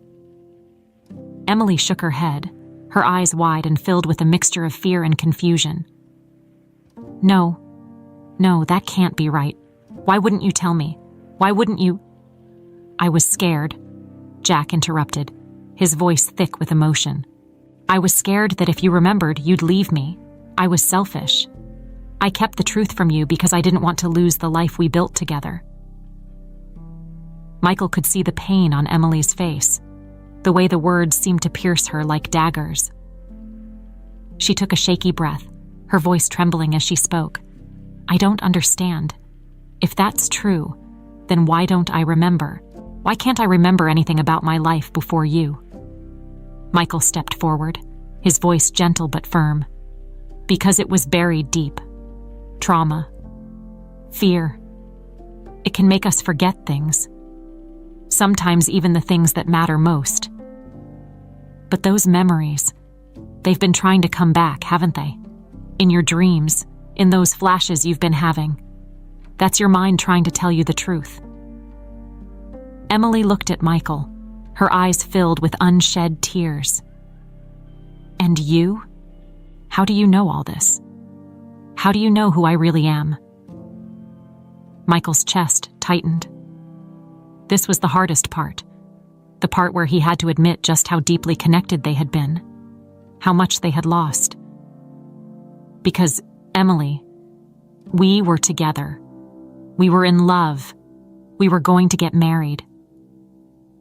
Emily shook her head, her eyes wide and filled with a mixture of fear and confusion. No, that can't be right. Why wouldn't you tell me? Why wouldn't you? I was scared, Jack interrupted, his voice thick with emotion. I was scared that if you remembered, you'd leave me. I was selfish. I kept the truth from you because I didn't want to lose the life we built together. Michael could see the pain on Emily's face, the way the words seemed to pierce her like daggers. She took a shaky breath, her voice trembling as she spoke. I don't understand. If that's true, then why don't I remember? Why can't I remember anything about my life before you? Michael stepped forward, his voice gentle but firm. Because it was buried deep. Trauma. Fear. It can make us forget things. Sometimes even the things that matter most. But those memories, they've been trying to come back, haven't they? In your dreams, in those flashes you've been having. That's your mind trying to tell you the truth. Emily looked at Michael, her eyes filled with unshed tears. And you? How do you know all this? How do you know who I really am? Michael's chest tightened. This was the hardest part, the part where he had to admit just how deeply connected they had been, how much they had lost. Because, Emily, we were together. We were in love. We were going to get married.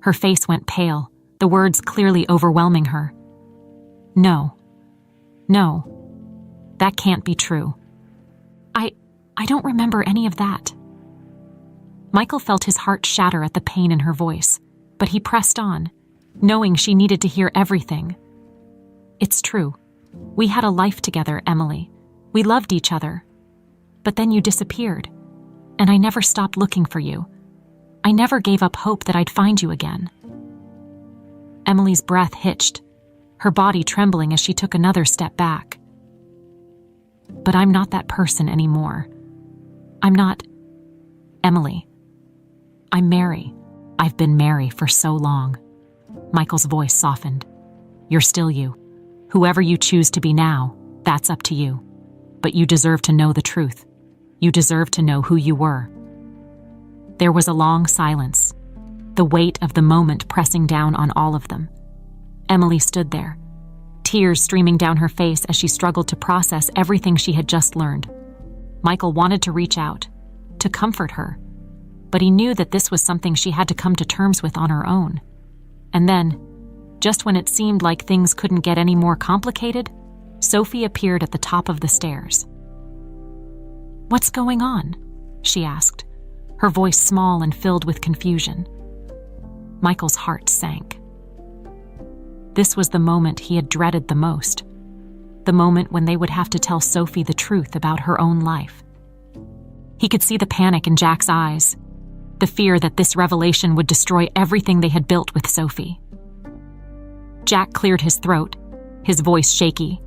Her face went pale, the words clearly overwhelming her. No, that can't be true. I don't remember any of that. Michael felt his heart shatter at the pain in her voice, but he pressed on, knowing she needed to hear everything. It's true. We had a life together, Emily. We loved each other. But then you disappeared, and I never stopped looking for you. I never gave up hope that I'd find you again. Emily's breath hitched, her body trembling as she took another step back. But I'm not that person anymore. I'm not Emily. I'm Mary. I've been Mary for so long. Michael's voice softened. You're still you. Whoever you choose to be now, that's up to you. But you deserve to know the truth. You deserve to know who you were. There was a long silence, the weight of the moment pressing down on all of them. Emily stood there, tears streaming down her face as she struggled to process everything she had just learned. Michael wanted to reach out, to comfort her, but he knew that this was something she had to come to terms with on her own. And then, just when it seemed like things couldn't get any more complicated, Sophie appeared at the top of the stairs. What's going on? She asked, her voice small and filled with confusion. Michael's heart sank. This was the moment he had dreaded the most, the moment when they would have to tell Sophie the truth about her own life. He could see the panic in Jack's eyes, the fear that this revelation would destroy everything they had built with Sophie. Jack cleared his throat, his voice shaky.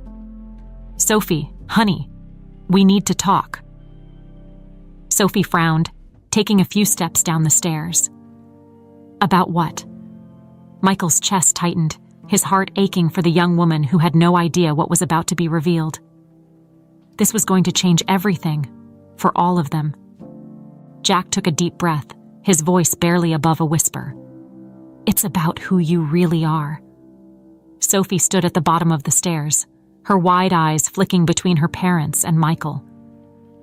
Sophie, honey, we need to talk. Sophie frowned, taking a few steps down the stairs. About what? Michael's chest tightened, his heart aching for the young woman who had no idea what was about to be revealed. This was going to change everything, for all of them. Jack took a deep breath, his voice barely above a whisper. It's about who you really are. Sophie stood at the bottom of the stairs, her wide eyes flicking between her parents and Michael.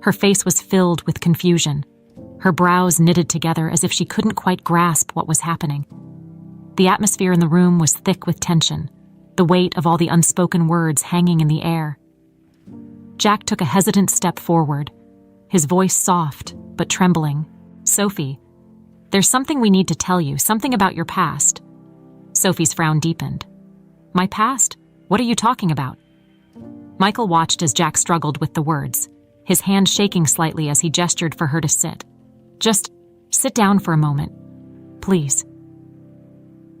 Her face was filled with confusion, her brows knitted together as if she couldn't quite grasp what was happening. The atmosphere in the room was thick with tension, the weight of all the unspoken words hanging in the air. Jack took a hesitant step forward, his voice soft but trembling. Sophie, there's something we need to tell you, something about your past. Sophie's frown deepened. My past? What are you talking about? Michael watched as Jack struggled with the words, his hand shaking slightly as he gestured for her to sit. Just sit down for a moment, please.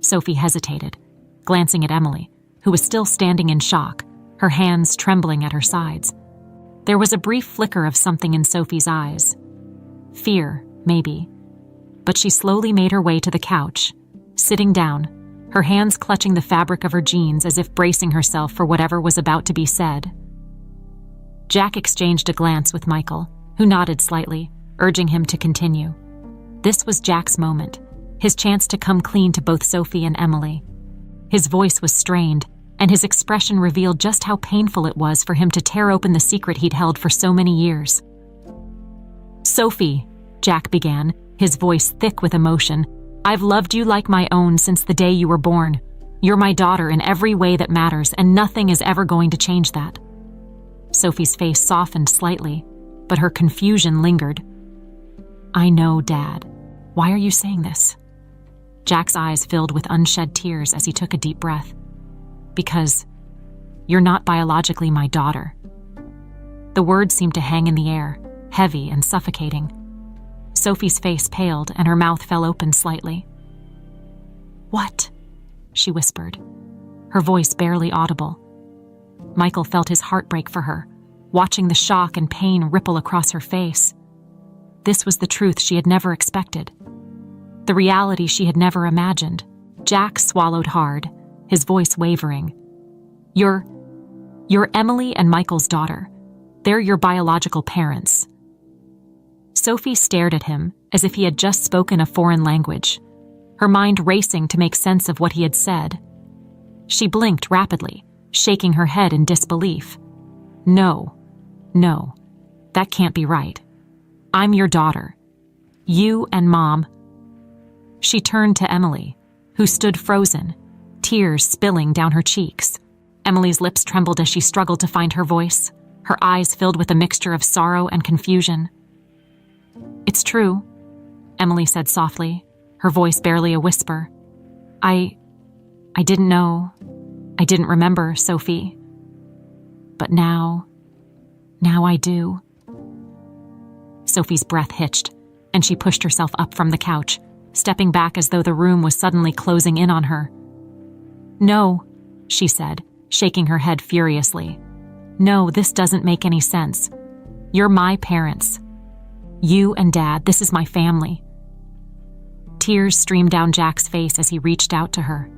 Sophie hesitated, glancing at Emily, who was still standing in shock, her hands trembling at her sides. There was a brief flicker of something in Sophie's eyes. Fear, maybe. But she slowly made her way to the couch, sitting down, her hands clutching the fabric of her jeans as if bracing herself for whatever was about to be said. Jack exchanged a glance with Michael, who nodded slightly, urging him to continue. This was Jack's moment, his chance to come clean to both Sophie and Emily. His voice was strained, and his expression revealed just how painful it was for him to tear open the secret he'd held for so many years. "Sophie," Jack began, his voice thick with emotion, "I've loved you like my own since the day you were born. You're my daughter in every way that matters, and nothing is ever going to change that." Sophie's face softened slightly, but her confusion lingered. "I know, Dad. Why are you saying this?" Jack's eyes filled with unshed tears as he took a deep breath. "Because you're not biologically my daughter." The words seemed to hang in the air, heavy and suffocating. Sophie's face paled and her mouth fell open slightly. "What?" she whispered, her voice barely audible. Michael felt his heart break for her, watching the shock and pain ripple across her face. This was the truth she had never expected, the reality she had never imagined. Jack swallowed hard, his voice wavering. You're Emily and Michael's daughter. They're your biological parents." Sophie stared at him as if he had just spoken a foreign language, her mind racing to make sense of what he had said. She blinked rapidly, shaking her head in disbelief. No, that can't be right. I'm your daughter. You and Mom." She turned to Emily, who stood frozen, tears spilling down her cheeks. Emily's lips trembled as she struggled to find her voice, her eyes filled with a mixture of sorrow and confusion. "It's true," Emily said softly, her voice barely a whisper. I didn't know. I didn't remember, Sophie. But now I do." Sophie's breath hitched, and she pushed herself up from the couch, stepping back as though the room was suddenly closing in on her. "No," she said, shaking her head furiously. "No, this doesn't make any sense. You're my parents. You and Dad, this is my family." Tears streamed down Jack's face as he reached out to her.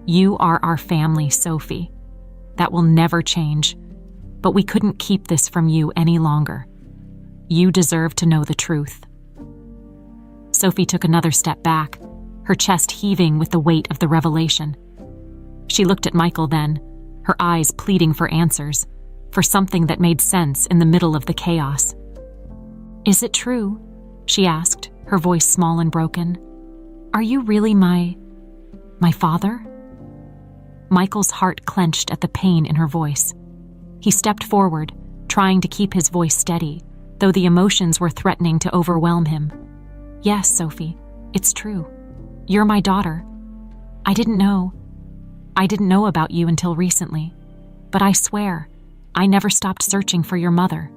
"You are our family, Sophie. That will never change. But we couldn't keep this from you any longer. You deserve to know the truth." Sophie took another step back, her chest heaving with the weight of the revelation. She looked at Michael then, her eyes pleading for answers, for something that made sense in the middle of the chaos. "Is it true?" she asked, her voice small and broken. "Are you really my father?" Michael's heart clenched at the pain in her voice. He stepped forward, trying to keep his voice steady, though the emotions were threatening to overwhelm him. "Yes, Sophie, it's true. You're my daughter. I didn't know about you until recently, but I swear, I never stopped searching for your mother."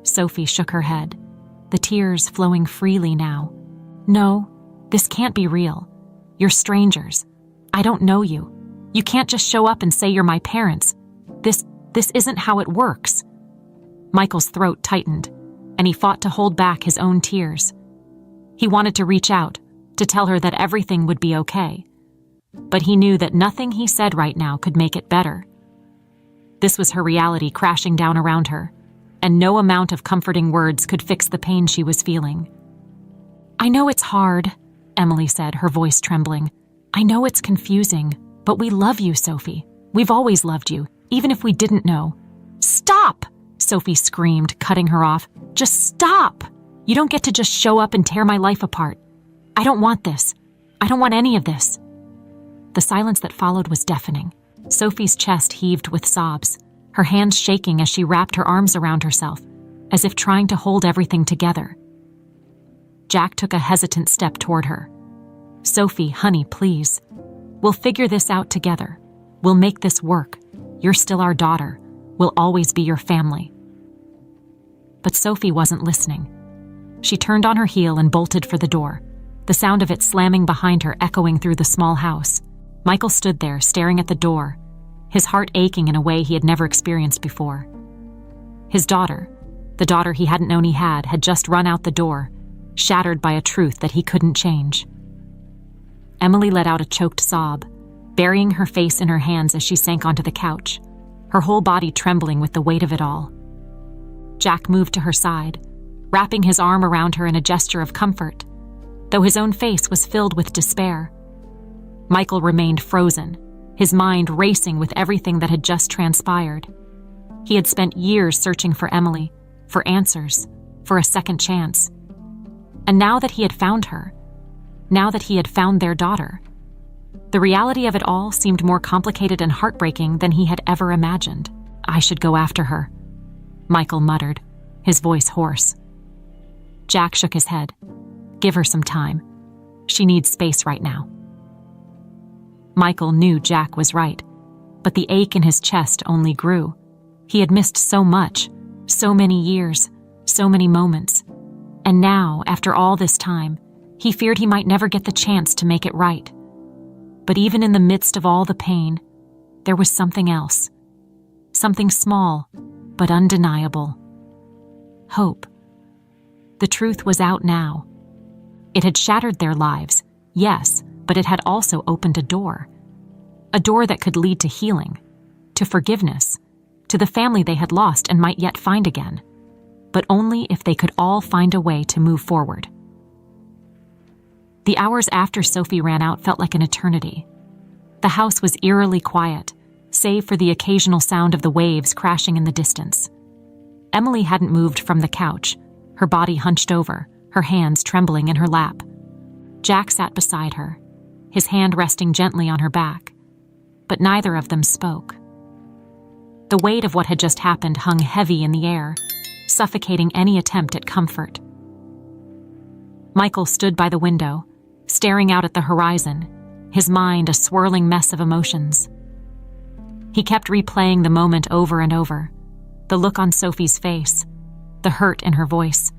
Sophie shook her head, the tears flowing freely now. "No, this can't be real. You're strangers. I don't know you. You can't just show up and say you're my parents. This isn't how it works." Michael's throat tightened, and he fought to hold back his own tears. He wanted to reach out, to tell her that everything would be okay. But he knew that nothing he said right now could make it better. This was her reality crashing down around her, and no amount of comforting words could fix the pain she was feeling. "I know it's hard," Emily said, her voice trembling. "I know it's confusing, but we love you, Sophie. We've always loved you, even if we didn't know." "Stop!" Sophie screamed, cutting her off. "Just stop! You don't get to just show up and tear my life apart. I don't want this. I don't want any of this." The silence that followed was deafening. Sophie's chest heaved with sobs, her hands shaking as she wrapped her arms around herself, as if trying to hold everything together. Jack took a hesitant step toward her. "Sophie, honey, please. We'll figure this out together. We'll make this work. You're still our daughter. We'll always be your family." But Sophie wasn't listening. She turned on her heel and bolted for the door, the sound of it slamming behind her echoing through the small house. Michael stood there, staring at the door, his heart aching in a way he had never experienced before. His daughter, the daughter he hadn't known he had just run out the door, shattered by a truth that he couldn't change. Emily let out a choked sob, burying her face in her hands as she sank onto the couch, her whole body trembling with the weight of it all. Jack moved to her side, wrapping his arm around her in a gesture of comfort, though his own face was filled with despair. Michael remained frozen, his mind racing with everything that had just transpired. He had spent years searching for Emily, for answers, for a second chance. And now that he had found her, now that he had found their daughter, the reality of it all seemed more complicated and heartbreaking than he had ever imagined. "I should go after her," Michael muttered, his voice hoarse. Jack shook his head. "Give her some time. She needs space right now." Michael knew Jack was right, but the ache in his chest only grew. He had missed so much, so many years, so many moments. And now, after all this time, he feared he might never get the chance to make it right. But even in the midst of all the pain, there was something else. Something small, but undeniable. Hope. The truth was out now. It had shattered their lives, yes, but it had also opened a door. A door that could lead to healing, to forgiveness, to the family they had lost and might yet find again. But only if they could all find a way to move forward. The hours after Sophie ran out felt like an eternity. The house was eerily quiet, save for the occasional sound of the waves crashing in the distance. Emily hadn't moved from the couch, her body hunched over, her hands trembling in her lap. Jack sat beside her, his hand resting gently on her back, but neither of them spoke. The weight of what had just happened hung heavy in the air, suffocating any attempt at comfort. Michael stood by the window, staring out at the horizon, his mind a swirling mess of emotions. He kept replaying the moment over and over, the look on Sophie's face, the hurt in her voice,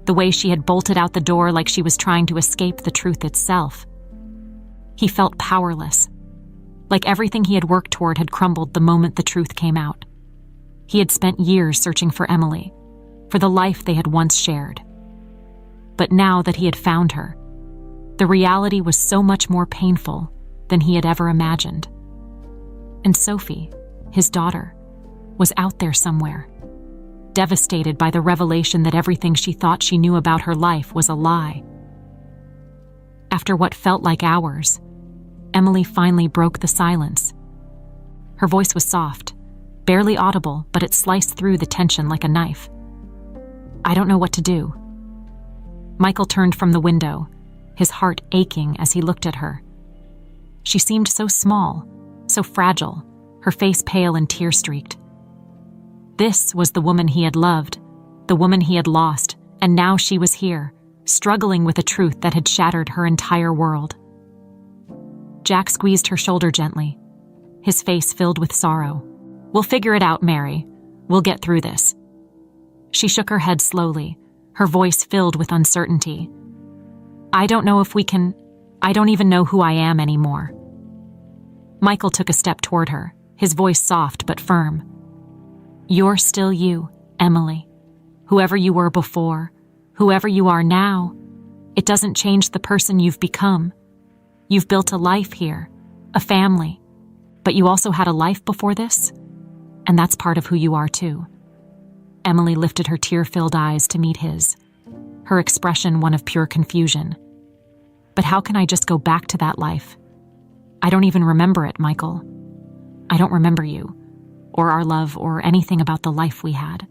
the way she had bolted out the door like she was trying to escape the truth itself. He felt powerless, like everything he had worked toward had crumbled the moment the truth came out. He had spent years searching for Emily, for the life they had once shared. But now that he had found her, the reality was so much more painful than he had ever imagined. And Sophie, his daughter, was out there somewhere, devastated by the revelation that everything she thought she knew about her life was a lie. After what felt like hours, Emily finally broke the silence. Her voice was soft, barely audible, but it sliced through the tension like a knife. "I don't know what to do." Michael turned from the window, his heart aching as he looked at her. She seemed so small, so fragile, her face pale and tear-streaked. This was the woman he had loved, the woman he had lost, and now she was here, struggling with a truth that had shattered her entire world. Jack squeezed her shoulder gently, his face filled with sorrow. "We'll figure it out, Mary. We'll get through this." She shook her head slowly, her voice filled with uncertainty. "I don't know if we can. I don't even know who I am anymore." Michael took a step toward her, his voice soft but firm. "You're still you, Emily. Whoever you were before, whoever you are now, it doesn't change the person you've become. You've built a life here, a family, but you also had a life before this, and that's part of who you are too." Emily lifted her tear-filled eyes to meet his, her expression one of pure confusion. "But how can I just go back to that life? I don't even remember it, Michael. I don't remember you, or our love, or anything about the life we had.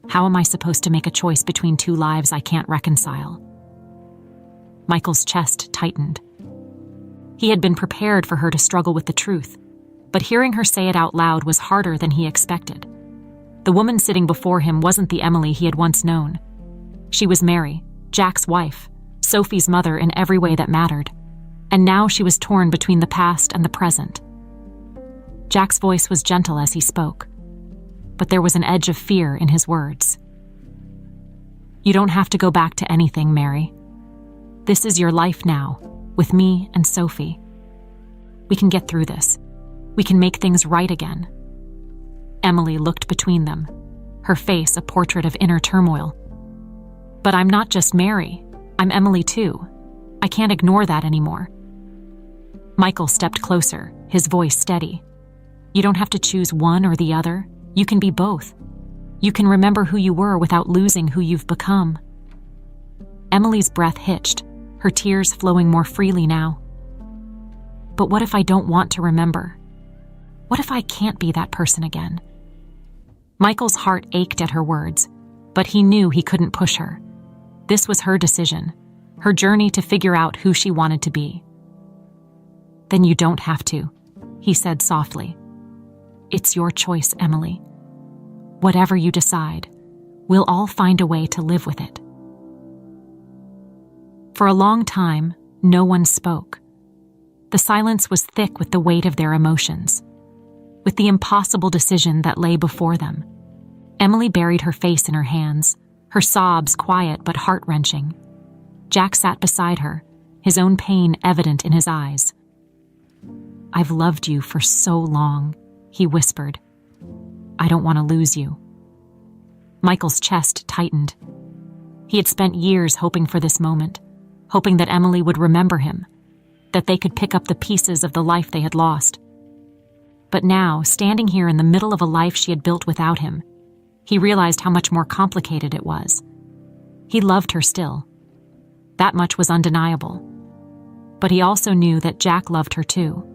How am I supposed to make a choice between two lives I can't reconcile?" Michael's chest tightened. He had been prepared for her to struggle with the truth, but hearing her say it out loud was harder than he expected. The woman sitting before him wasn't the Emily he had once known. She was Mary, Jack's wife, Sophie's mother in every way that mattered, and now she was torn between the past and the present. Jack's voice was gentle as he spoke, but there was an edge of fear in his words. "You don't have to go back to anything, Mary. This is your life now, with me and Sophie. We can get through this. We can make things right again." Emily looked between them, her face a portrait of inner turmoil. "But I'm not just Mary. I'm Emily too. I can't ignore that anymore. Michael stepped closer, his voice steady. You don't have to choose one or the other. You can be both. You can remember who you were without losing who you've become. Emily's breath hitched, her tears flowing more freely now. But what if I don't want to remember? What if I can't be that person again? Michael's heart ached at her words, but he knew he couldn't push her. This was her decision, her journey to figure out who she wanted to be. Then you don't have to, he said softly. It's your choice, Emily. Whatever you decide, we'll all find a way to live with it. For a long time, no one spoke. The silence was thick with the weight of their emotions, with the impossible decision that lay before them. Emily buried her face in her hands, her sobs quiet but heart-wrenching. Jack sat beside her, his own pain evident in his eyes. I've loved you for so long, he whispered. I don't want to lose you. Michael's chest tightened. He had spent years hoping for this moment, hoping that Emily would remember him, that they could pick up the pieces of the life they had lost. But now, standing here in the middle of a life she had built without him, he realized how much more complicated it was. He loved her still. That much was undeniable. But he also knew that Jack loved her too.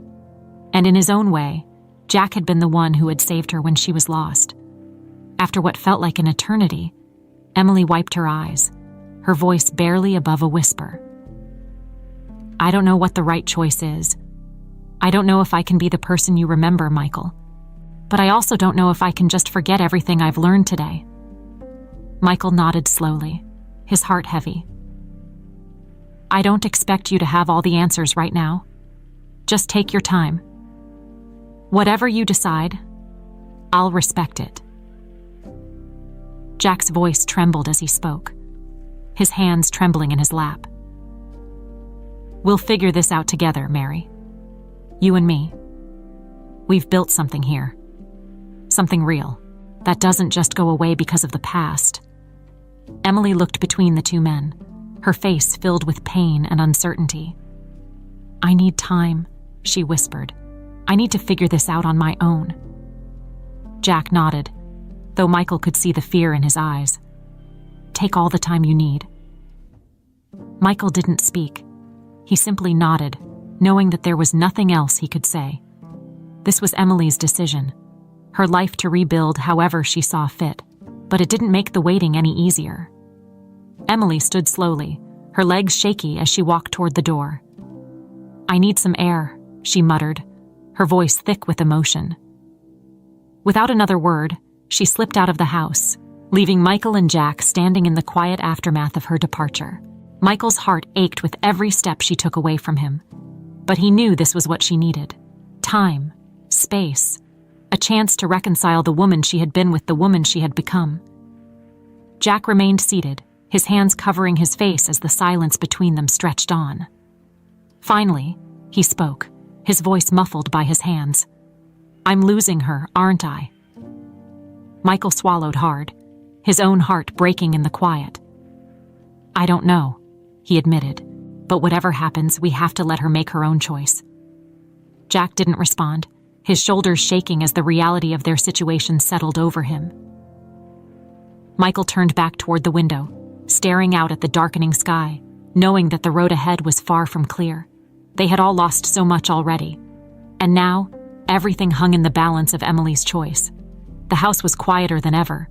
And in his own way, Jack had been the one who had saved her when she was lost. After what felt like an eternity, Emily wiped her eyes, her voice barely above a whisper. I don't know what the right choice is. I don't know if I can be the person you remember, Michael. But I also don't know if I can just forget everything I've learned today. Michael nodded slowly, his heart heavy. I don't expect you to have all the answers right now. Just take your time. Whatever you decide, I'll respect it. Jack's voice trembled as he spoke, his hands trembling in his lap. We'll figure this out together, Mary. You and me. We've built something here. Something real, that doesn't just go away because of the past. Emily looked between the two men, her face filled with pain and uncertainty. I need time, she whispered. I need to figure this out on my own. Jack nodded, though Michael could see the fear in his eyes. Take all the time you need. Michael didn't speak. He simply nodded, knowing that there was nothing else he could say. This was Emily's decision, her life to rebuild however she saw fit, but it didn't make the waiting any easier. Emily stood slowly, her legs shaky as she walked toward the door. I need some air, she muttered, her voice thick with emotion. Without another word, she slipped out of the house, leaving Michael and Jack standing in the quiet aftermath of her departure. Michael's heart ached with every step she took away from him, but he knew this was what she needed. Time, space, a chance to reconcile the woman she had been with the woman she had become. Jack remained seated, his hands covering his face as the silence between them stretched on. Finally, he spoke, his voice muffled by his hands. I'm losing her, aren't I? Michael swallowed hard, his own heart breaking in the quiet. I don't know, he admitted, but whatever happens, we have to let her make her own choice. Jack didn't respond, his shoulders shaking as the reality of their situation settled over him. Michael turned back toward the window, staring out at the darkening sky, knowing that the road ahead was far from clear. They had all lost so much already, and now everything hung in the balance of Emily's choice. The house was quieter than ever.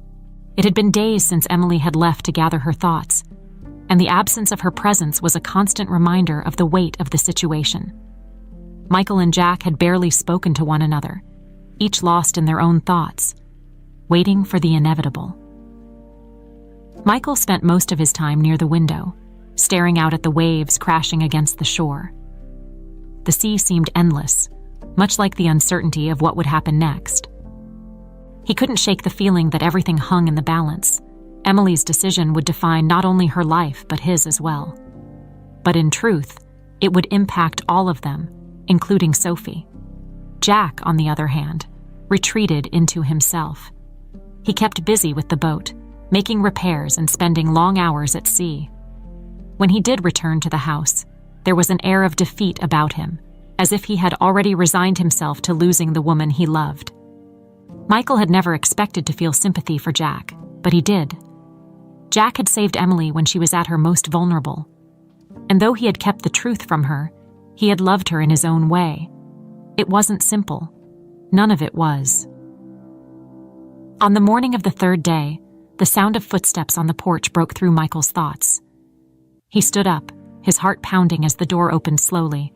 It had been days since Emily had left to gather her thoughts, and the absence of her presence was a constant reminder of the weight of the situation. Michael and Jack had barely spoken to one another, each lost in their own thoughts, waiting for the inevitable. Michael spent most of his time near the window, staring out at the waves crashing against the shore. The sea seemed endless, much like the uncertainty of what would happen next. He couldn't shake the feeling that everything hung in the balance. Emily's decision would define not only her life, but his as well. But in truth, it would impact all of them, including Sophie. Jack, on the other hand, retreated into himself. He kept busy with the boat, making repairs and spending long hours at sea. When he did return to the house, there was an air of defeat about him, as if he had already resigned himself to losing the woman he loved. Michael had never expected to feel sympathy for Jack, but he did. Jack had saved Emily when she was at her most vulnerable. And though he had kept the truth from her, he had loved her in his own way. It wasn't simple. None of it was. On the morning of the third day, the sound of footsteps on the porch broke through Michael's thoughts. He stood up, his heart pounding as the door opened slowly.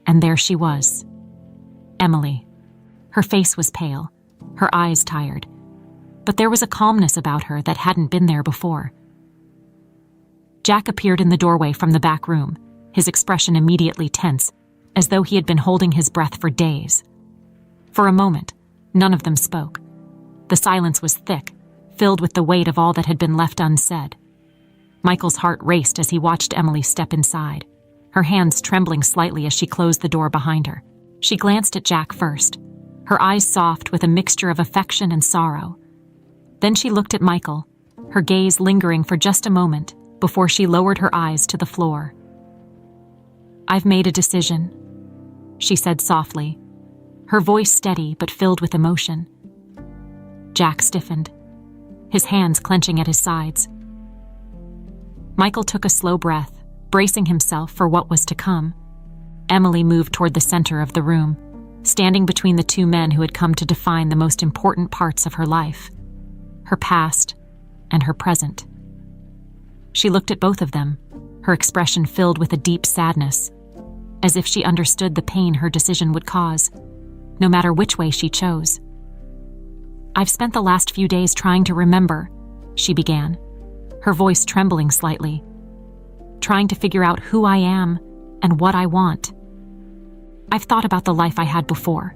And there she was. Emily. Her face was pale, her eyes tired, but there was a calmness about her that hadn't been there before. Jack appeared in the doorway from the back room, his expression immediately tense, as though he had been holding his breath for days. For a moment, none of them spoke. The silence was thick, filled with the weight of all that had been left unsaid. Michael's heart raced as he watched Emily step inside, her hands trembling slightly as she closed the door behind her. She glanced at Jack first, her eyes soft with a mixture of affection and sorrow. Then she looked at Michael, her gaze lingering for just a moment before she lowered her eyes to the floor. "I've made a decision," she said softly, her voice steady but filled with emotion. Jack stiffened, his hands clenching at his sides. Michael took a slow breath, bracing himself for what was to come. Emily moved toward the center of the room, standing between the two men who had come to define the most important parts of her life, her past and her present. She looked at both of them, her expression filled with a deep sadness, as if she understood the pain her decision would cause, no matter which way she chose. "I've spent the last few days trying to remember," she began, her voice trembling slightly, "trying to figure out who I am and what I want. I've thought about the life I had before,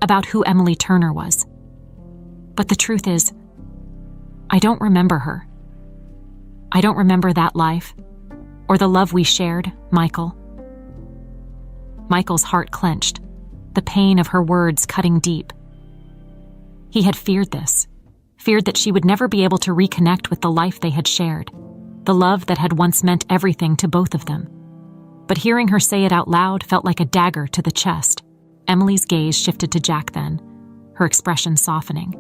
about who Emily Turner was. But the truth is, I don't remember her. I don't remember that life, or the love we shared, Michael." Michael's heart clenched, the pain of her words cutting deep. He had feared this, feared that she would never be able to reconnect with the life they had shared, the love that had once meant everything to both of them. But hearing her say it out loud felt like a dagger to the chest. Emily's gaze shifted to Jack then, her expression softening.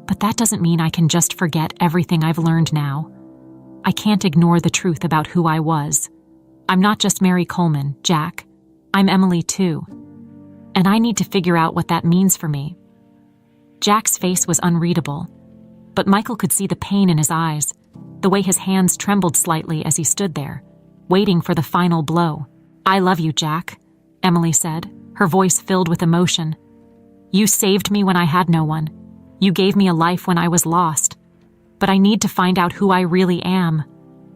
"But that doesn't mean I can just forget everything I've learned now. I can't ignore the truth about who I was. I'm not just Mary Coleman, Jack. I'm Emily too. And I need to figure out what that means for me." Jack's face was unreadable, but Michael could see the pain in his eyes, the way his hands trembled slightly as he stood there, waiting for the final blow. "I love you, Jack," Emily said, her voice filled with emotion. "You saved me when I had no one. You gave me a life when I was lost. But I need to find out who I really am.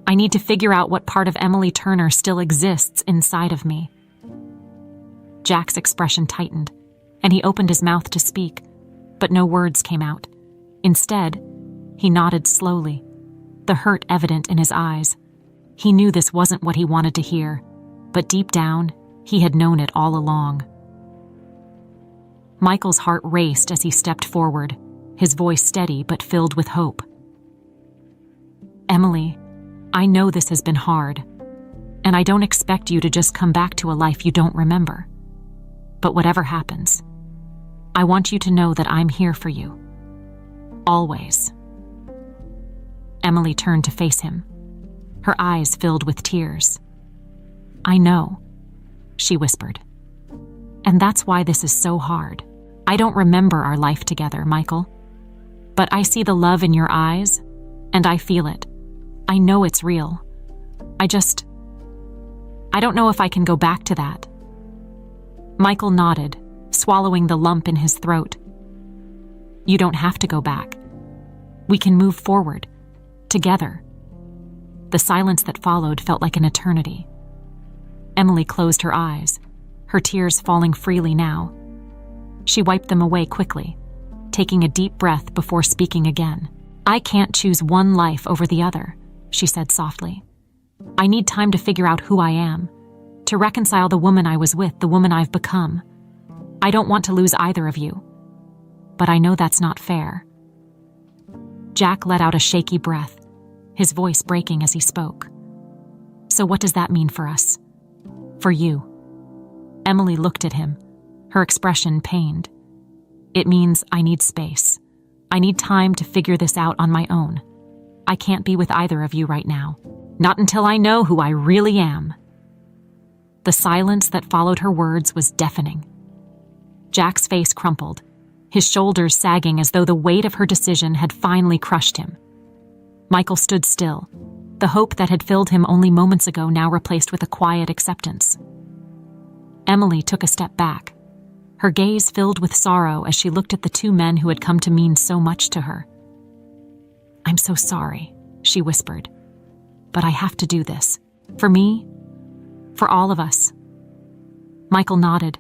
I need to figure out what part of Emily Turner still exists inside of me." Jack's expression tightened, and he opened his mouth to speak, but no words came out. Instead, he nodded slowly, the hurt evident in his eyes. He knew this wasn't what he wanted to hear, but deep down, he had known it all along. Michael's heart raced as he stepped forward, his voice steady but filled with hope. "Emily, I know this has been hard, and I don't expect you to just come back to a life you don't remember. But whatever happens, I want you to know that I'm here for you. Always." Emily turned to face him, her eyes filled with tears. "I know," she whispered. "And that's why this is so hard. I don't remember our life together, Michael. But I see the love in your eyes, and I feel it. I know it's real. I don't know if I can go back to that." Michael nodded, swallowing the lump in his throat. "You don't have to go back. We can move forward, together." The silence that followed felt like an eternity. Emily closed her eyes, her tears falling freely now. She wiped them away quickly, taking a deep breath before speaking again. "I can't choose one life over the other," she said softly. "I need time to figure out who I am, to reconcile the woman I was with, the woman I've become. I don't want to lose either of you, but I know that's not fair." Jack let out a shaky breath, his voice breaking as he spoke. "So what does that mean for us? For you?" Emily looked at him, her expression pained. "It means I need space. I need time to figure this out on my own. I can't be with either of you right now. Not until I know who I really am." The silence that followed her words was deafening. Jack's face crumpled, his shoulders sagging as though the weight of her decision had finally crushed him. Michael stood still, the hope that had filled him only moments ago now replaced with a quiet acceptance. Emily took a step back, her gaze filled with sorrow as she looked at the two men who had come to mean so much to her. "I'm so sorry," she whispered, "but I have to do this. For me, for all of us." Michael nodded,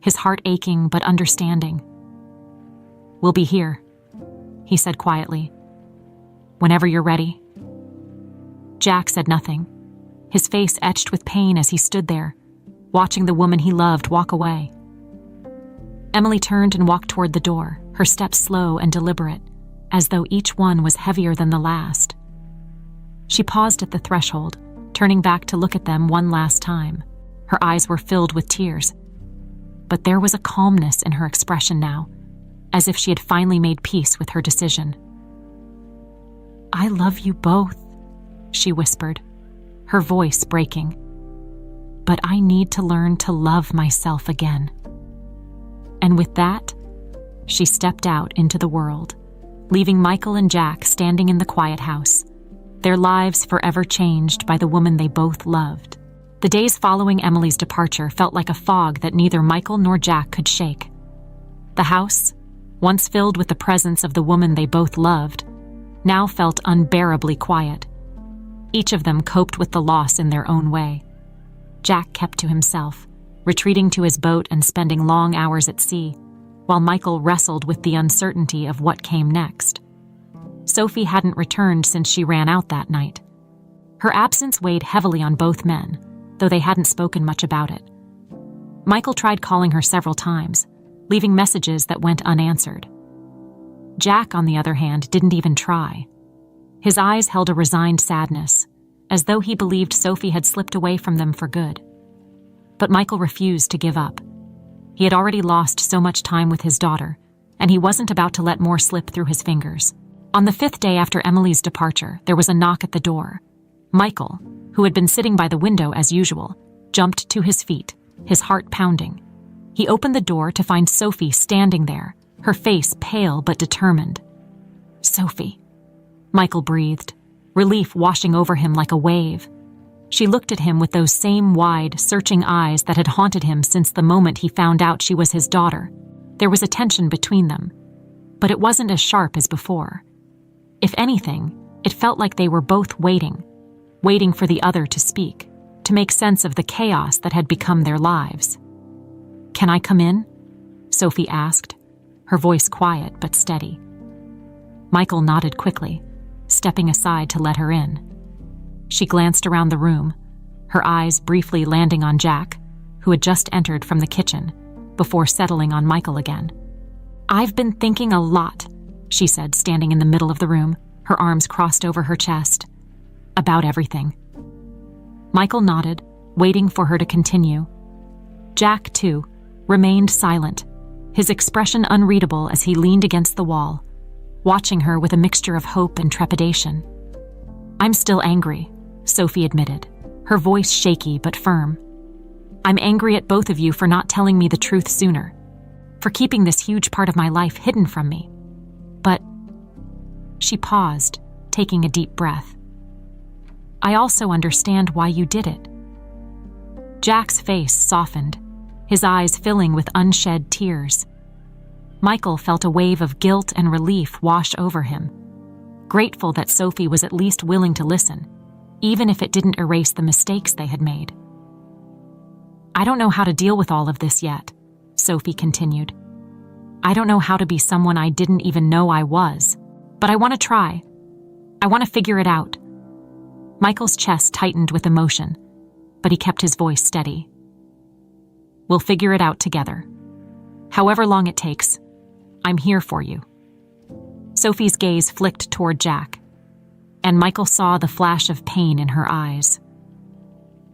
his heart aching but understanding. "We'll be here," he said quietly. "Whenever you're ready." Jack said nothing, his face etched with pain as he stood there, watching the woman he loved walk away. Emily turned and walked toward the door, her steps slow and deliberate, as though each one was heavier than the last. She paused at the threshold, turning back to look at them one last time. Her eyes were filled with tears. But there was a calmness in her expression now, as if she had finally made peace with her decision. "I love you both," she whispered, her voice breaking. "But I need to learn to love myself again." And with that, she stepped out into the world, leaving Michael and Jack standing in the quiet house, their lives forever changed by the woman they both loved. The days following Emily's departure felt like a fog that neither Michael nor Jack could shake. The house, once filled with the presence of the woman they both loved, now felt unbearably quiet. Each of them coped with the loss in their own way. Jack kept to himself, retreating to his boat and spending long hours at sea, while Michael wrestled with the uncertainty of what came next. Sophie hadn't returned since she ran out that night. Her absence weighed heavily on both men, though they hadn't spoken much about it. Michael tried calling her several times, leaving messages that went unanswered. Jack, on the other hand, didn't even try. His eyes held a resigned sadness, as though he believed Sophie had slipped away from them for good. But Michael refused to give up. He had already lost so much time with his daughter, and he wasn't about to let more slip through his fingers. On the 5th day after Emily's departure, there was a knock at the door. Michael, who had been sitting by the window as usual, jumped to his feet, his heart pounding. He opened the door to find Sophie standing there, her face pale but determined. "Sophie," Michael breathed, relief washing over him like a wave. She looked at him with those same wide, searching eyes that had haunted him since the moment he found out she was his daughter. There was a tension between them, but it wasn't as sharp as before. If anything, it felt like they were both waiting for the other to speak, to make sense of the chaos that had become their lives. "Can I come in?" Sophie asked, her voice quiet but steady. Michael nodded quickly, stepping aside to let her in. She glanced around the room, her eyes briefly landing on Jack, who had just entered from the kitchen, before settling on Michael again. "I've been thinking a lot," she said, standing in the middle of the room, her arms crossed over her chest. "About everything." Michael nodded, waiting for her to continue. Jack, too, remained silent, his expression unreadable as he leaned against the wall, watching her with a mixture of hope and trepidation. "I'm still angry," Sophie admitted, her voice shaky but firm. "I'm angry at both of you for not telling me the truth sooner, for keeping this huge part of my life hidden from me. But..." She paused, taking a deep breath. "I also understand why you did it." Jack's face softened, his eyes filling with unshed tears. Michael felt a wave of guilt and relief wash over him, grateful that Sophie was at least willing to listen, even if it didn't erase the mistakes they had made. "I don't know how to deal with all of this yet," Sophie continued. "I don't know how to be someone I didn't even know I was, but I want to try. I want to figure it out." Michael's chest tightened with emotion, but he kept his voice steady. "We'll figure it out together. However long it takes, I'm here for you." Sophie's gaze flicked toward Jack, and Michael saw the flash of pain in her eyes.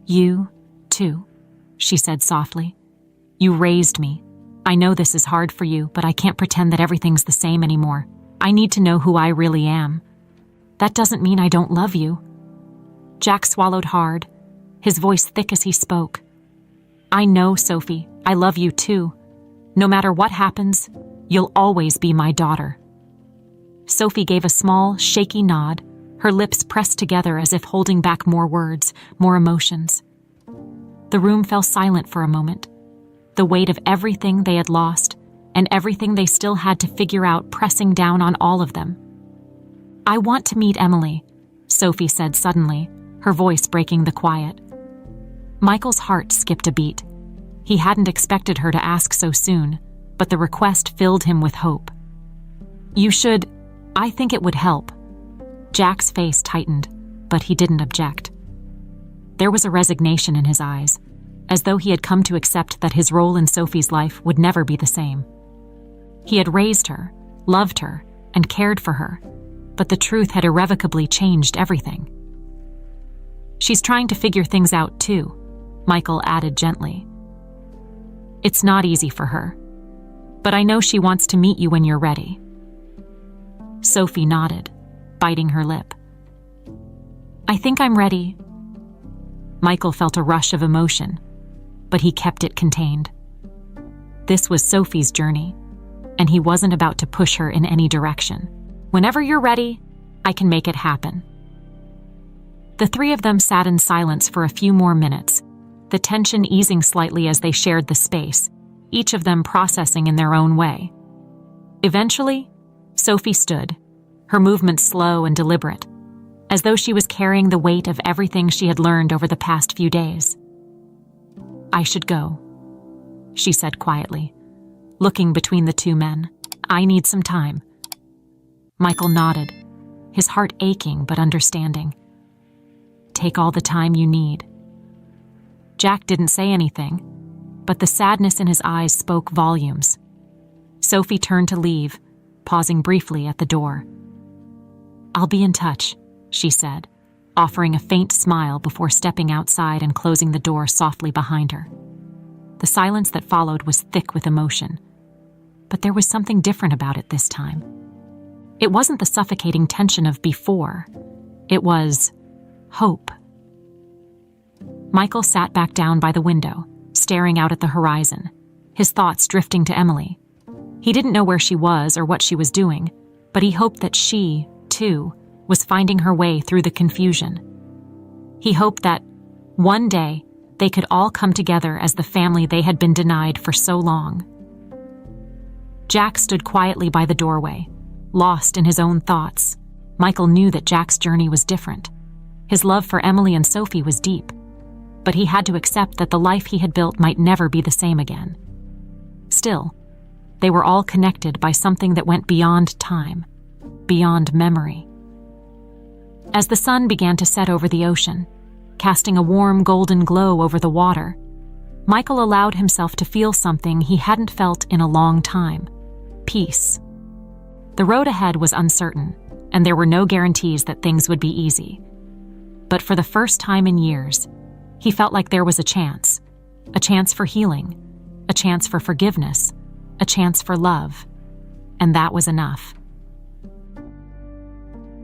"You, too," she said softly, You raised me. I know this is hard for you, but I can't pretend that everything's the same anymore. I need to know who I really am. That doesn't mean I don't love you." Jack swallowed hard, his voice thick as he spoke. "I know, Sophie, I love you too. No matter what happens, you'll always be my daughter." Sophie gave a small, shaky nod, her lips pressed together as if holding back more words, more emotions. The room fell silent for a moment, the weight of everything they had lost and everything they still had to figure out pressing down on all of them. "I want to meet Emily," Sophie said suddenly, her voice breaking the quiet. Michael's heart skipped a beat. He hadn't expected her to ask so soon, but the request filled him with hope. "You should. I think it would help." Jack's face tightened, but he didn't object. There was a resignation in his eyes, as though he had come to accept that his role in Sophie's life would never be the same. He had raised her, loved her, and cared for her, but the truth had irrevocably changed everything. "She's trying to figure things out too," Michael added gently. "It's not easy for her, but I know she wants to meet you when you're ready." Sophie nodded, biting her lip. "I think I'm ready." Michael felt a rush of emotion, but he kept it contained. This was Sophie's journey, and he wasn't about to push her in any direction. "Whenever you're ready, I can make it happen." The three of them sat in silence for a few more minutes, the tension easing slightly as they shared the space, each of them processing in their own way. Eventually, Sophie stood, her movements slow and deliberate, as though she was carrying the weight of everything she had learned over the past few days. "I should go," she said quietly, looking between the two men. "I need some time." Michael nodded, his heart aching but understanding. "Take all the time you need." Jack didn't say anything, but the sadness in his eyes spoke volumes. Sophie turned to leave, pausing briefly at the door. "I'll be in touch," she said, offering a faint smile before stepping outside and closing the door softly behind her. The silence that followed was thick with emotion, but there was something different about it this time. It wasn't the suffocating tension of before. It was hope. Michael sat back down by the window, staring out at the horizon, his thoughts drifting to Emily. He didn't know where she was or what she was doing, but he hoped that she, too, was finding her way through the confusion. He hoped that, one day, they could all come together as the family they had been denied for so long. Jack stood quietly by the doorway, lost in his own thoughts. Michael knew that Jack's journey was different. His love for Emily and Sophie was deep, but he had to accept that the life he had built might never be the same again. Still, they were all connected by something that went beyond time, beyond memory. As the sun began to set over the ocean, casting a warm golden glow over the water, Michael allowed himself to feel something he hadn't felt in a long time: peace. The road ahead was uncertain, and there were no guarantees that things would be easy. But for the first time in years, he felt like there was a chance for healing, a chance for forgiveness, a chance for love, and that was enough.